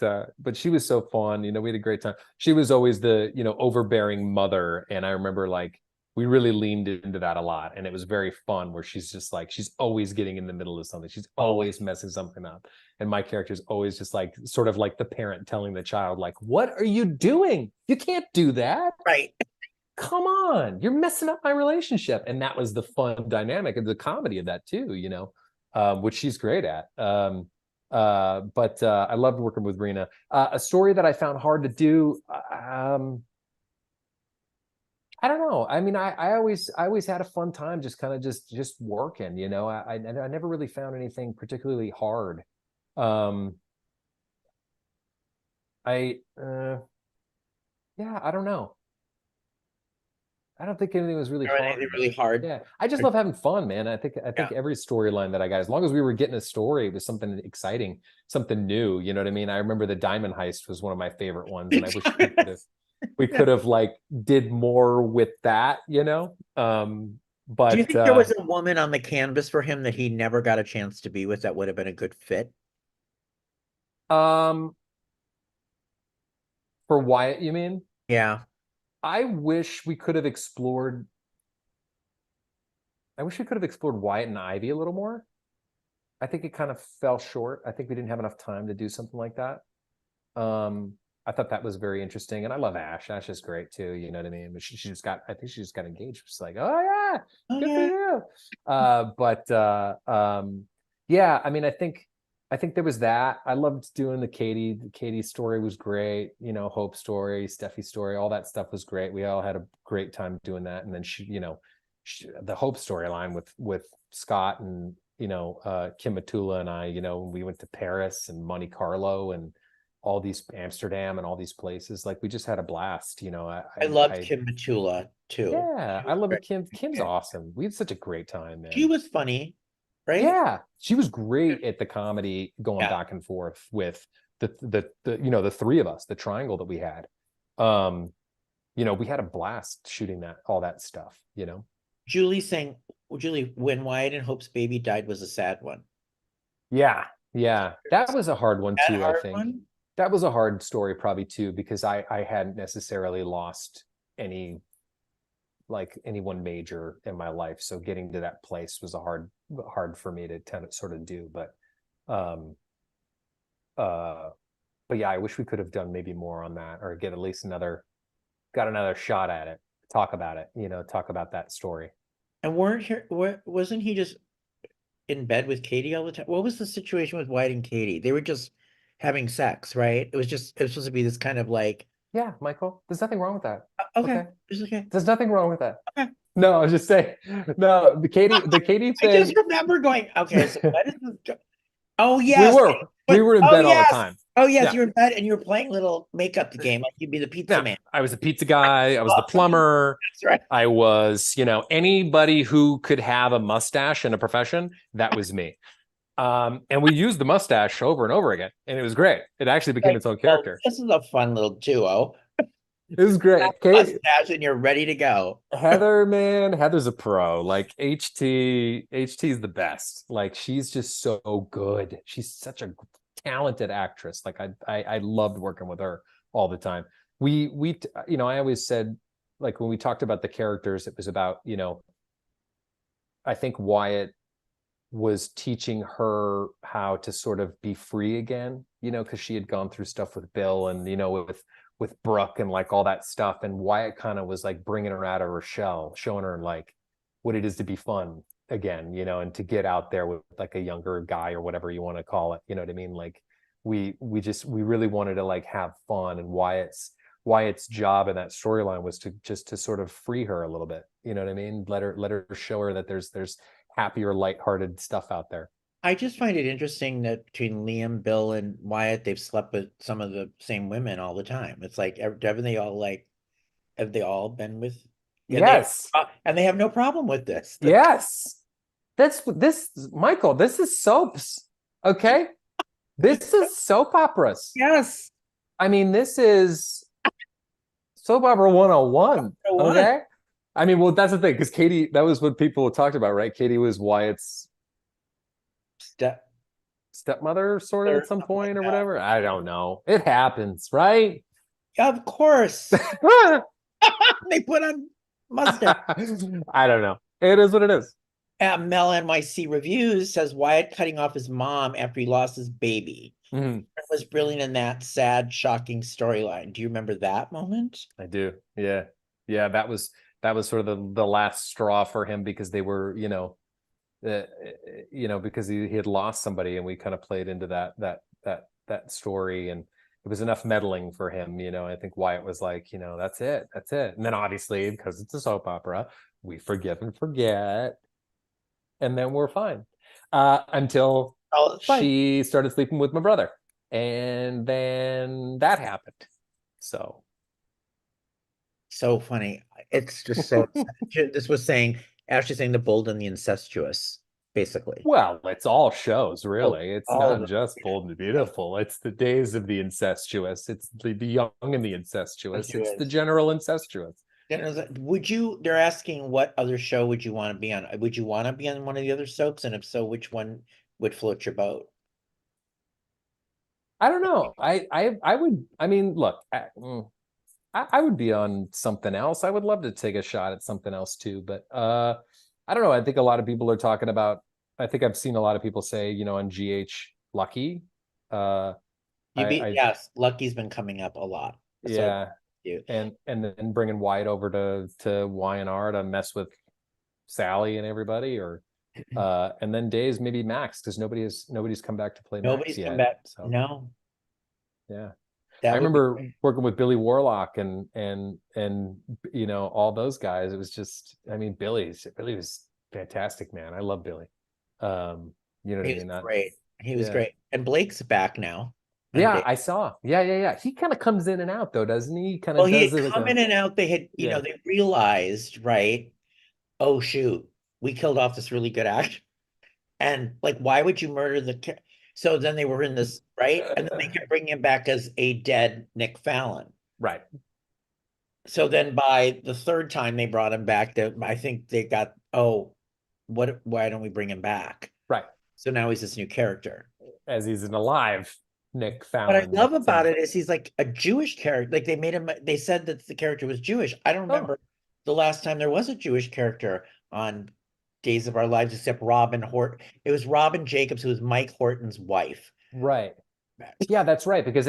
she was so fun. You know, we had a great time. She was always the, you know, overbearing mother, and I remember like we really leaned into that a lot, and it was very fun where she's just like, she's always getting in the middle of something, she's always messing something up, and my character is always just like sort of like the parent telling the child like, what are you doing? You can't do that. Right. Come on, you're messing up my relationship. And that was the fun dynamic and the comedy of that too, you know, which she's great at. But I loved working with Rena. A story that I found hard to do, I don't know. I mean, I always had a fun time just kind of just working, you know. I never really found anything particularly hard. Um, yeah, I don't know. I don't think anything was really Or anything hard. really hard. Yeah, I just love having fun, man. I think Yeah. every storyline that I got, as long as we were getting a story, it was something exciting, something new. You know what I mean? I remember the Diamond Heist was one of my favorite ones, and I wish we could have like did more with that, you know. Do you But think there was a woman on the canvas for him that he never got a chance to be with that would have been a good fit? um, for Wyatt, you mean? Yeah. I wish we could have explored. I wish we could have explored Wyatt and Ivy a little more. I think it kind of fell short. I think we didn't have enough time to do something like that. I thought that was very interesting, and I love Ash. Ash is great too. You know what I mean? But she just got. I think she just got engaged. She's like, oh yeah, Oh good for yeah. you. But yeah. I mean, I think I think there was that. I loved doing the Katie story was great. You know, Hope story, Steffi story, all that stuff was great. We all had a great time doing that. And then the Hope storyline with Scott and Kim Matula and I, we went to Paris and Monte Carlo and all these Amsterdam and all these places. Like we just had a blast. I loved Kim Matula too. Yeah, She I was love great. it. Kim's awesome. We had such a great time, She man. was funny, right? Yeah, she was great at the comedy, going Yeah. back and forth with the three of us, the triangle that we had. Um, we had a blast shooting all that stuff. Julie saying, Julie, when Wyatt and Hope's baby died was a sad one. Yeah, yeah, that was a hard one That too. I hard think one? that was a hard story probably too, because I hadn't necessarily lost any like anyone major in my life, so getting to that place was a hard for me to sort of do. But um uh but yeah, I wish we could have done maybe more on that, or get at least got another shot at it, talk about it, talk about that story. And wasn't he just in bed with Katie all the time? What was the situation with Wyatt and Katie? They were just having sex, right? It was supposed to be this kind of like, Yeah, Michael, there's nothing wrong with that. okay, Okay, it's okay. there's nothing wrong with that. Okay. No, I was just saying, no, the Katie I just thing. remember going, okay, so what is this? Oh we yes, were we but were in oh bed all the yes, time. oh yes, Yeah. you were in bed and you were playing little makeup the game, like you'd be the pizza Yeah, man. I was the pizza guy. I was the plumber. That's right. I was, anybody who could have a mustache in a profession, that was me. And we used the mustache over and over again, and it was great. It actually became Like, its own well, character. this is a fun little duo. It was great. Mustache and you're ready to go. Heather, man, Heather's a pro. Like HT is the best. Like she's just so good. She's such a talented actress. Like I loved working with her all the time. I always said, like when we talked about the characters, it was about, I think Wyatt was teaching her how to sort of be free again, because she had gone through stuff with Bill and, with Brooke and like all that stuff. And Wyatt kind of was like bringing her out of her shell, showing her like what it is to be fun again, and to get out there with like a younger guy or whatever you want to call it. You know what I mean? Like we really wanted to like have fun, and Wyatt's job in that storyline was to sort of free her a little bit. You know what I mean? Let her show her that there's happier, lighthearted stuff out there. I just find it interesting that between Liam, Bill, and Wyatt, they've slept with some of the same women all the time. It's like, haven't they all like, have they all been with, Yes. and they have no problem with this. Yes. This, Michael, this is soaps. Okay. This is soap operas. Yes. I mean, this is soap opera 101. Okay. I mean, well, that's the thing, because Katie, that was what people talked about, right? Katie was Wyatt's stepmother, sort of, at some point, or whatever. I don't know. It happens, right? Of course. They put on mustache. I don't know. It is what it is. Mel NYC Reviews says Wyatt cutting off his mom after he lost his baby. Mm-hmm. It was brilliant in that sad, shocking storyline. Do you remember that moment? I do. Yeah. Yeah. That was sort of the last straw for him, because they were, because he had lost somebody, and we kind of played into that story, and it was enough meddling for him. I think Wyatt was like, that's it. And then obviously, because it's a soap opera, we forgive and forget, and then we're fine. Until she started sleeping with my brother, and then that happened. So funny. It's just so this was saying, Ashley saying the bold and the incestuous, basically. well, it's all shows, really. It's not the just Bold and Beautiful. It's the days of the incestuous. It's the young and the incestuous. It's the general incestuous. They're asking what other show would you want to be on? Would you want to be on one of the other soaps? And if so, which one would float your boat? I don't know. I would, I mean, look, I would be on something else. I would love to take a shot at something else too, but I don't know. I think a lot of people are talking about, I think I've seen a lot of people say, on GH Lucky. Yes, Lucky's been coming up a lot. Yeah. And then bringing Wyatt over to Y&R to mess with Sally and everybody, or And then Days maybe Max, because nobody's come back to play Max Nobody's come yet. back. So No, yeah. I that would be remember great. working with Billy Warlock and all those guys. It was just, I mean, Billy was fantastic, man. I love Billy. You know what I He was mean? That great. He was yeah. great. And Blake's back now on Yeah, day. I saw. Yeah. He kind of comes in and out though, doesn't he? Kind Well, of he does had it like come a in and out. They had, yeah. they realized, right? Oh shoot, we killed off this really good actor. And like, why would you murder So then they were in this, right? And then they kept bringing him back as a dead Nick Fallon. Right. So then by the third time they brought him back, I think they got, oh, why don't we bring him back? Right. So now he's this new character. As he's an alive Nick What I Fallon. love about it is he's like a Jewish character. Like they said that the character was Jewish. I don't Oh, remember the last time there was a Jewish character on Days of Our Lives except Robin Hort. It was Robin Jacobs, who was Mike Horton's wife. right. Yeah, that's right. Because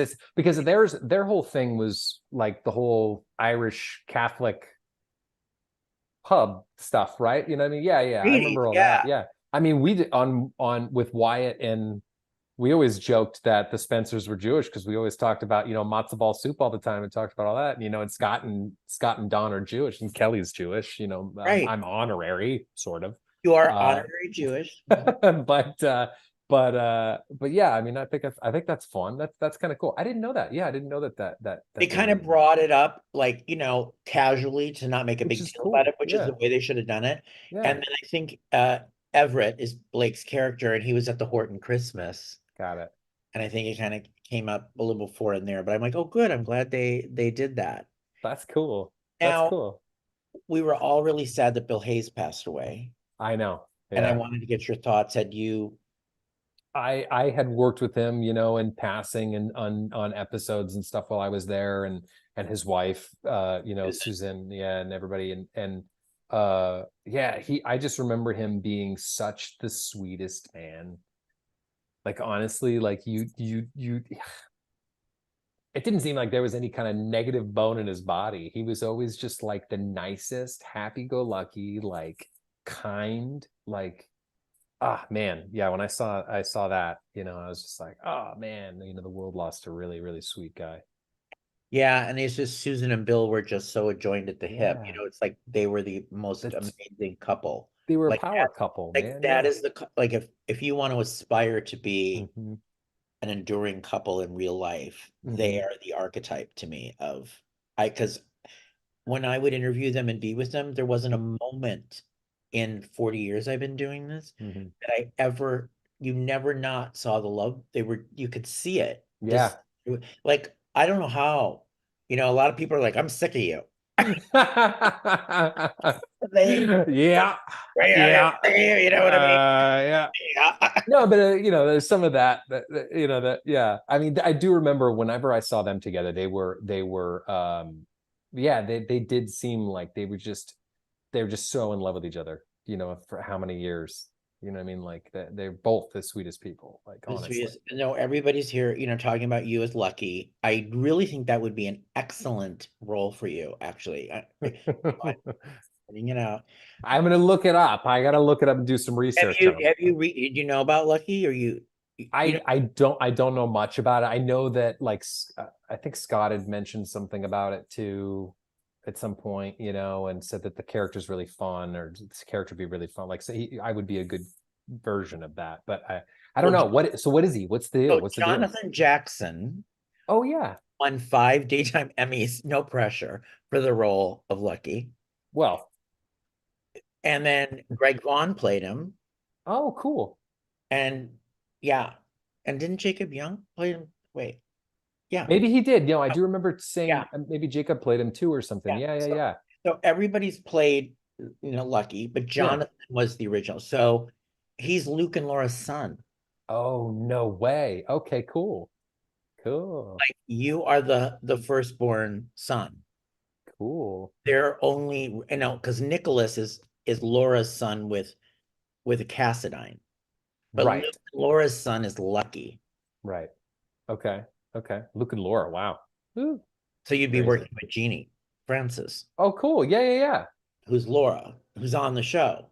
their whole thing was like the whole Irish Catholic pub stuff, right? You know what I mean? Yeah. I Really? remember all that. Yeah. Yeah. I mean, we did on with Wyatt, and we always joked that the Spencers were Jewish because we always talked about, matzo ball soup all the time and talked about all that. And Scott and Don are Jewish, and Kelly's Jewish. Right. I'm honorary, sort of. You are Uh, honorary Jewish. but yeah, I mean, I think that's fun. That's kind of cool. I didn't know that. Yeah, I didn't know They that they kind were, of brought it up like, casually to not make a which big is deal about cool. it, which is Yeah, the way they should have done it. And yeah, then I think Everett is Blake's character, and he was at the Horton Christmas. got it. And I think it kind of came up a little before in there, but I'm like, oh, good. I'm glad they did that. That's cool. That's Now, cool. we were all really sad that Bill Hayes passed away, I know. and I Yeah. wanted to get your thoughts. Had you? I had worked with him, in passing and on episodes and stuff while I was there, and his wife, Susan, yeah, and everybody, and yeah, I just remember him being such the sweetest man. Like honestly, like you it didn't seem like there was any kind of negative bone in his body. He was always just like the nicest, happy-go-lucky, like kind, like man, yeah. When I saw that, I was just like, oh man, the world lost a really, really sweet guy. Yeah, and it's just Susan and Bill were just so joined at the hip. Yeah, It's like they were the most that's amazing couple. they were a Like power that, couple, like man. that Yeah. is like if you want to aspire to be Hmm. an enduring couple in real life, they Hmm. are the archetype to me of because when I would interview them and be with them, there wasn't a moment in 40 years I've been doing this Hmm. that you never not saw the love. You could see it. Yeah. Just like, I don't know how, a lot of people are like, I'm sick of you. They, Yeah. Yeah. you know what I mean? Yeah. Yeah. No, but there's some of that, yeah. I mean, I do remember whenever I saw them together, they were yeah, they did seem like they were just so in love with each other, for how many years. You know what I mean? Like they're both the sweetest people, like honestly. No, everybody's here, talking about you as Lucky. I really think that would be an excellent role for you, actually. Putting it out. I'm gonna look it up. I gotta look it up and do some research on Have them. you read? Did you know about Lucky, or you know? I don't know much about it. I know that like I think Scott had mentioned something about it too at some point, and said that the character's really fun, or this character would be really fun. Like, so I would be a good version of that. But I don't Well, know what is he? What's the deal? so What's the deal? Jonathan Jackson Oh yeah. won 5 Daytime Emmys, no pressure, for the role of Lucky, Well, and then Greg Vaughn played him, oh cool. and yeah, and didn't Jacob Young play him? Wait, yeah, Maybe he did. I oh, do remember yeah, saying maybe Jacob played him too or something. yeah. Yeah. So everybody's played, Lucky, but Yeah. Jonathan was the original. So he's Luke and Laura's son. Oh, no way. Okay, cool. Cool. Like, you are the firstborn son. Cool. They're only, because Nicholas is Laura's son with a Cassadine, but Right. Laura's son is Lucky. Right. Okay. Okay. Luke and Laura. Wow. Ooh, So you'd be crazy. working with Jeannie Francis, Oh, cool. Yeah. who's Laura, who's on the show.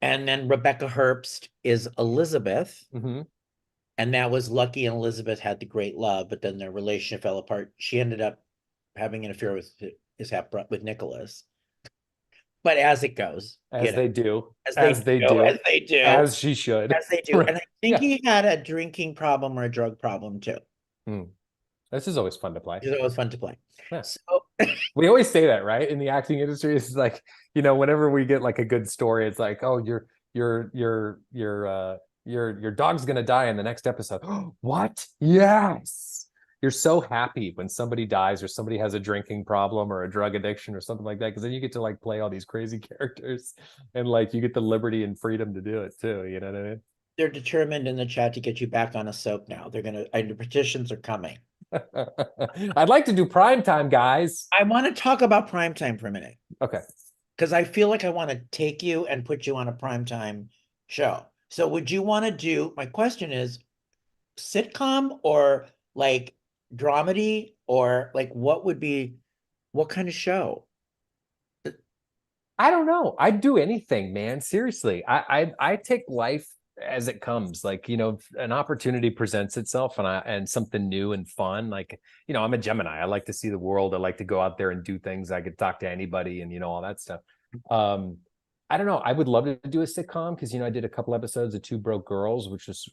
And then Rebecca Herbst is Elizabeth. Hmm. And that was Lucky and Elizabeth had the great love, but then their relationship fell apart. She ended up having an affair with with Nicholas. But as it goes, As they do, as they as do, they do, as she should. as they do. Right. And I think Yeah. he had a drinking problem or a drug problem too. Hmm. This is always fun to play. It was fun to play. Yeah. So We always say that, right? In the acting industry, it's like, whenever we get like a good story, it's like, oh, your dog's gonna die in the next episode. What? Yes. You're so happy when somebody dies or somebody has a drinking problem or a drug addiction or something like that, because then you get to like play all these crazy characters and like you get the liberty and freedom to do it too. You know what I mean? they're determined in the chat to get you back on a soap now. They're gonna, and the petitions are coming. I'd like to do prime time, guys. I want to talk about primetime for a minute Okay. because I feel like I want to take you and put you on a primetime show. So would you want to do, my question is, sitcom or like dramedy, or like what would be, what kind of show? I don't know. I'd do anything, man. Seriously. I take life as it comes. Like, an opportunity presents itself and something new and fun. Like, I'm a Gemini. I like to see the world. I like to go out there and do things. I could talk to anybody and all that stuff. Um, I don't know. I would love to do a sitcom because I did a couple episodes of Two Broke Girls, which was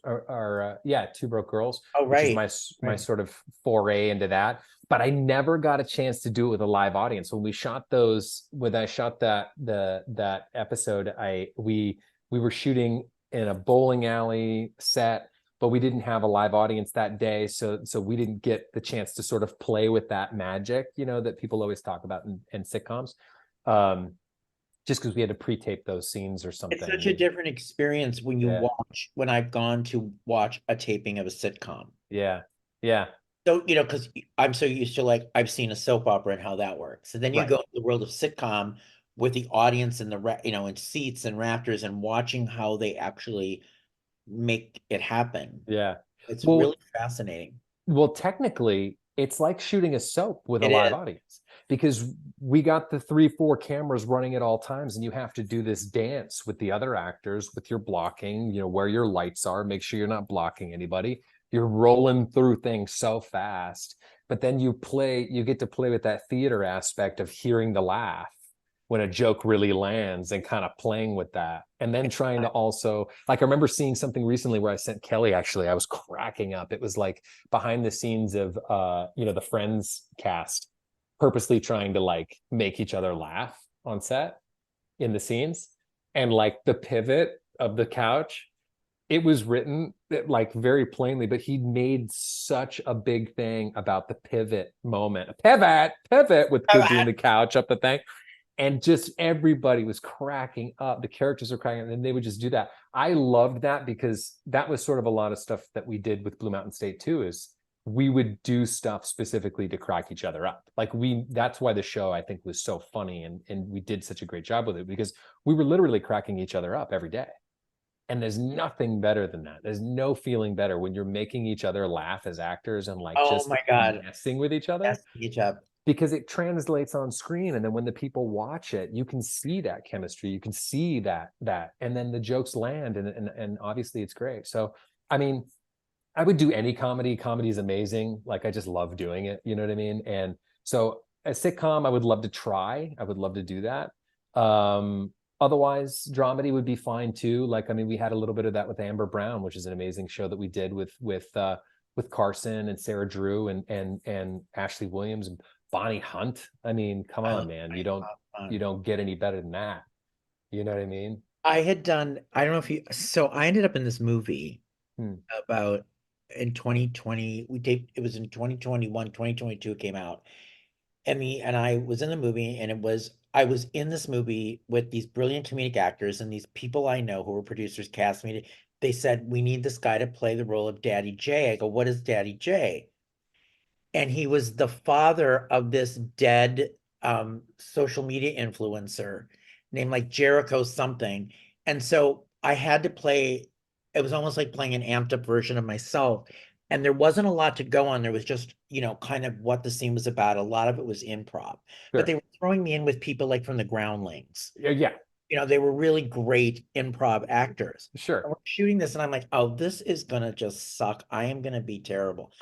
yeah, Two Broke Girls, Oh, which is right. my Right. sort of foray into that. But I never got a chance to do it with a live audience. When I shot that episode, we were shooting in a bowling alley set, but we didn't have a live audience that day, so we didn't get the chance to sort of play with that magic, that people always talk about in sitcoms. Um, just because we had to pre-tape those scenes or It's something. such a different experience when you Yeah, watch, when I've gone to watch a taping of a sitcom. yeah, yeah. So, because I'm so used to, like, I've seen a soap opera and how that works. And then you Right. go into the world of sitcom with the audience and in seats and rafters and watching how they actually make it happen. Yeah. It's really Well, fascinating. technically, it's like shooting a soap with a It live is. audience because we got the 3, 4 cameras running at all times, and you have to do this dance with the other actors with your blocking, where your lights are, make sure you're not blocking anybody. You're rolling through things so fast, but then you get to play with that theater aspect of hearing the laugh when a joke really lands and kind of playing with that. And then trying to also, like, I remember seeing something recently where I sent Kelly, actually, I was cracking up. It was like behind the scenes of, the Friends cast purposely trying to like make each other laugh on set in the scenes. And like the pivot of the couch, it was written like very plainly, but he made such a big thing about the pivot moment. Pivot with doing the couch up the thing, and just everybody was cracking up. The characters were cracking up, and they would just do that. I loved that because that was sort of a lot of stuff that we did with Blue Mountain State too, is we would do stuff specifically to crack each other up. Like that's why the show, I think, was so funny, and we did such a great job with it because we were literally cracking each other up every day. And there's nothing better than that. There's no feeling better when you're making each other laugh as actors and like Oh just my God. messing with each other, Yes, each up. because it translates on screen, and then when the people watch it, you can see that chemistry, you can see that and then the jokes land, and obviously it's great. So I mean, I would do any comedy. Comedy is amazing. Like, I just love doing it, you know what I mean? And so a sitcom, I would love to try. I would love to do that. Otherwise, dramedy would be fine too. Like, I mean, we had a little bit of that with Amber Brown, which is an amazing show that we did with Carson and Sarah Drew and Ashley Williams and Bonnie Hunt. I mean, come I on, love man. fun. You don't get any better than that. You know what I mean? I had done, I don't know if you, so I ended up in this movie Hmm. about in 2020. It was in 2021, 2022 it came out. And I was in the movie, and I was in this movie with these brilliant comedic actors and these people I know who were producers, cast me. They said, we need this guy to play the role of Daddy J. I go, what is Daddy J? And he was the father of this dead social media influencer named like Jericho something. And so I had to play, it was almost like playing an amped up version of myself. And there wasn't a lot to go on. There was just, kind of what the scene was about. A lot of it was improv, but they Sure. were throwing me in with people like from the Groundlings. Yeah. you know, they were really great improv actors. And Sure. we're shooting this, and I'm like, oh, this is gonna just suck. I am gonna be terrible.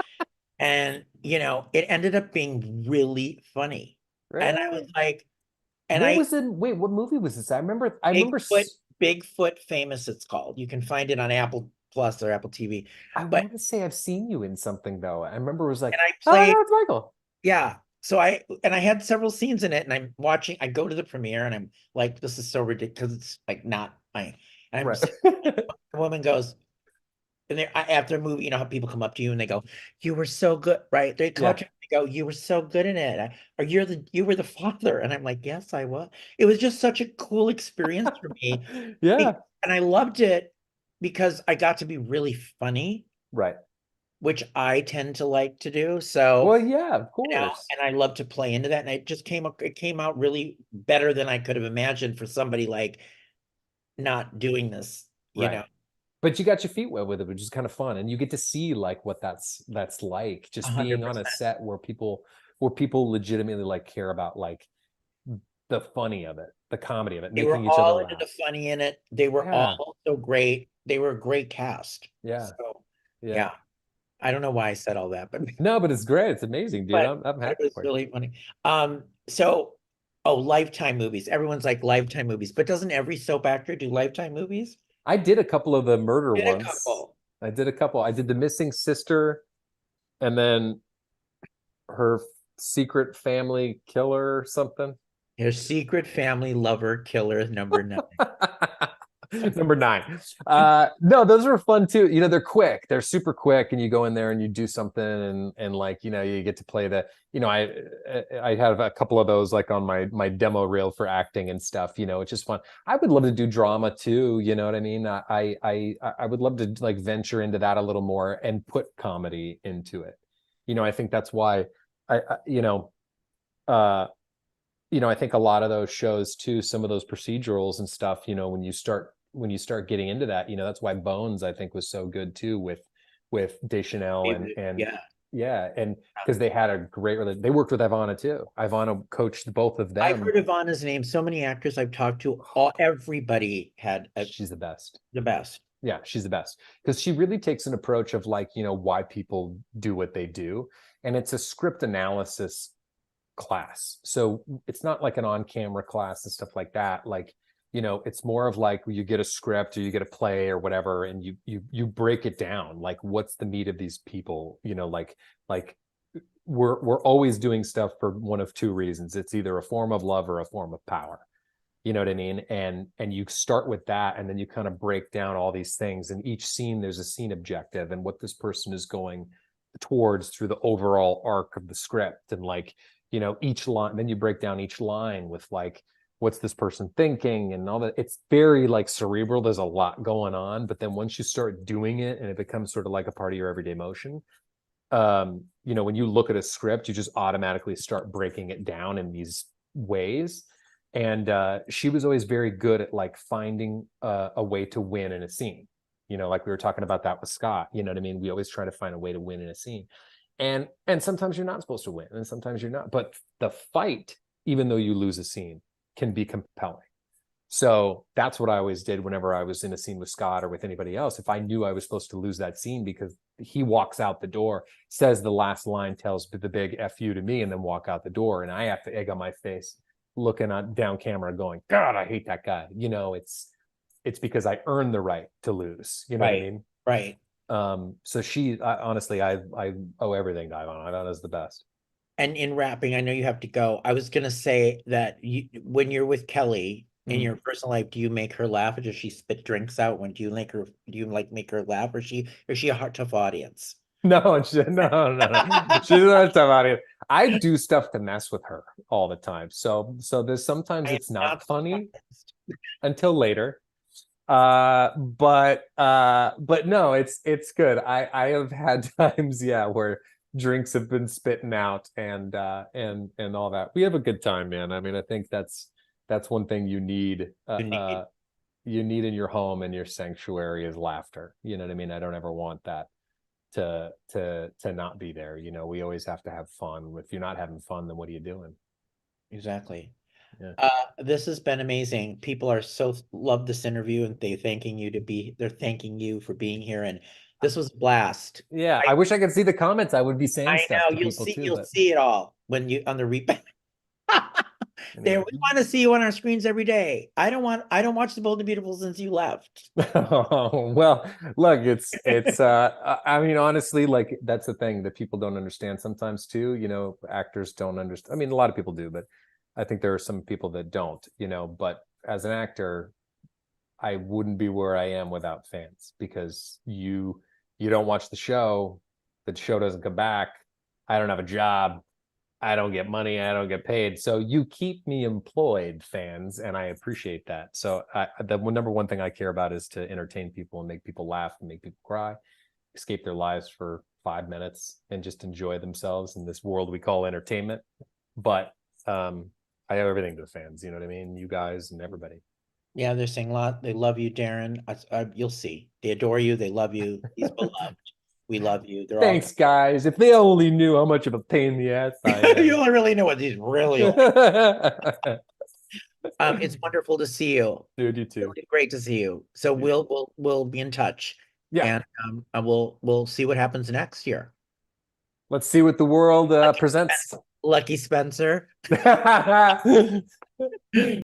And, you know, it ended up being really funny. And I was Really? like, and What I was it? Wait, what movie was this? I remember Bigfoot, Bigfoot Famous, it's called. You can find it on Apple Plus or Apple TV. I But want to say I've seen you in something though. I remember it was like, and I oh my played, God, it's Michael. yeah. So I had several scenes in it, and I'm watching, I go to the premiere, and I'm like, this is so ridiculous. It's like not my, and I'm Right. sitting, the woman goes, and they after a movie, you know how people come up to you and they go, "You were so good," right? They Yeah. touch you, they go, "You were so good in it," or you were the father, and I'm like, "Yes, I was." It was just such a cool experience for me, Yeah. and I loved it because I got to be really funny, Right. which I tend to like to do. So, Well, yeah, of you know, course. and I love to play into that, and it came out really better than I could have imagined for somebody like not doing this, you Right. know, But you got your feet wet with it, which is kind of fun. And you get to see like what that's like, just being on a 100%. set where people legitimately like care about like the funny of it, the comedy of it, They were making each other all into laugh. the funny in it. They were Yeah. all so great. They were a great cast. Yeah. So, Yeah. yeah, I don't know why I said all that, but No, but it's great. It's amazing, dude. but I'm but it happy was for you. really funny. So oh, Lifetime movies. Everyone's like Lifetime movies, but doesn't every soap actor do Lifetime movies? I did a couple of the murder Did a ones. couple. I did a couple. I did the missing sister and then her secret family killer or something. Your secret family lover killer number 9. Number 9. No, those are fun too. They're quick. They're super quick, and you go in there and you do something, and like you get to play the. I have a couple of those like on my demo reel for acting and stuff. It's just fun. I would love to do drama too. You know what I mean? I would love to like venture into that a little more and put comedy into it. I think that's why I uh I think a lot of those shows too, some of those procedurals and stuff, when you start getting into that, that's why Bones, I think, was so good too with Deschanel and Yeah. yeah, and because they had a great they worked with Ivana too. Ivana coached both of I've them. heard Ivana's name. So many actors I've talked to, everybody had She's the best. the best. Yeah, she's the best because she really takes an approach of like, why people do what they do. And it's a script analysis class. So it's not like an on-camera class and stuff like that. Like, it's more of like you get a script or you get a play or whatever, and you break it down. Like, what's the meat of these people? Like we're always doing stuff for one of two reasons. It's either a form of love or a form of power. You know what I mean? And you start with that, and then you kind of break down all these things. And each scene, there's a scene objective and what this person is going towards through the overall arc of the script. And like, each line, then you break down each line with like, what's this person thinking and all that. It's very like cerebral. There's a lot going on. But then once you start doing it and it becomes sort of like a part of your everyday motion, when you look at a script, you just automatically start breaking it down in these ways. And she was always very good at like finding a way to win in a scene. Like we were talking about that with Scott. You know what I mean? We always try to find a way to win in a scene. And sometimes you're not supposed to win, and sometimes you're not. But the fight, even though you lose a scene, can be compelling. So that's what I always did whenever I was in a scene with Scott or with anybody else. If I knew I was supposed to lose that scene because he walks out the door, says the last line, tells the big F you to me, and then walk out the door, and I have to egg on my face, looking on down camera, going, God, I hate that guy. It's because I earned the right to lose. You know what I Right. mean? Right. So honestly, I owe everything to Ivana. Ivana's the best. And in wrapping, I know you have to go. I was gonna say that when you're with Kelly in Mhm. your personal life, do you make her laugh, or does she spit drinks out? When do you like make her laugh, or is she a hard tough audience? No, no. She's not a tough audience. I do stuff to mess with her all the time. So there's sometimes I am it's not not funny surprised. until later. But no, it's good. I have had times, yeah, where drinks have been spitting out and all that. We have a good time, man. I mean, I think that's one thing You need you need in your home and your sanctuary is laughter. You know what I mean? I don't ever want that to not be there. We always have to have fun. If you're not having fun, then what are you doing? exactly. Yeah. This has been amazing. People are so love this interview and they're thanking you for being here. And this was a blast. Yeah. I I wish I could see the comments. I would be saying I stuff know to people too, you'll but see it all when you on the replay. There, anyway. we want to see you on our screens every day. I don't watch The Bold and Beautiful since you left. Oh, well, look, I mean, honestly, like that's the thing that people don't understand sometimes too. Actors don't understand. I mean, a lot of people do, but I think there are some people that don't, but as an actor, I wouldn't be where I am without fans because you don't watch the show doesn't come back. I don't have a job. I don't get money. I don't get paid. So you keep me employed, fans, and I appreciate that. So the number one thing I care about is to entertain people and make people laugh and make people cry, escape their lives for 5 minutes and just enjoy themselves in this world we call entertainment. But I owe everything to the fans. You know what I mean? You guys and everybody. Yeah, they're saying a lot. They love you, Darin. You'll see. They adore you. They love you. He's beloved. We love you. They're all. Thanks, guys. If they only knew how much of a pain in the ass I You am. don't really know what he's really like. It's wonderful to see you. Dude, you too. Really great to see you. So we'll be in touch, Yeah. and we'll see what happens next year. Let's see what the world Lucky, presents. Lucky Spencer.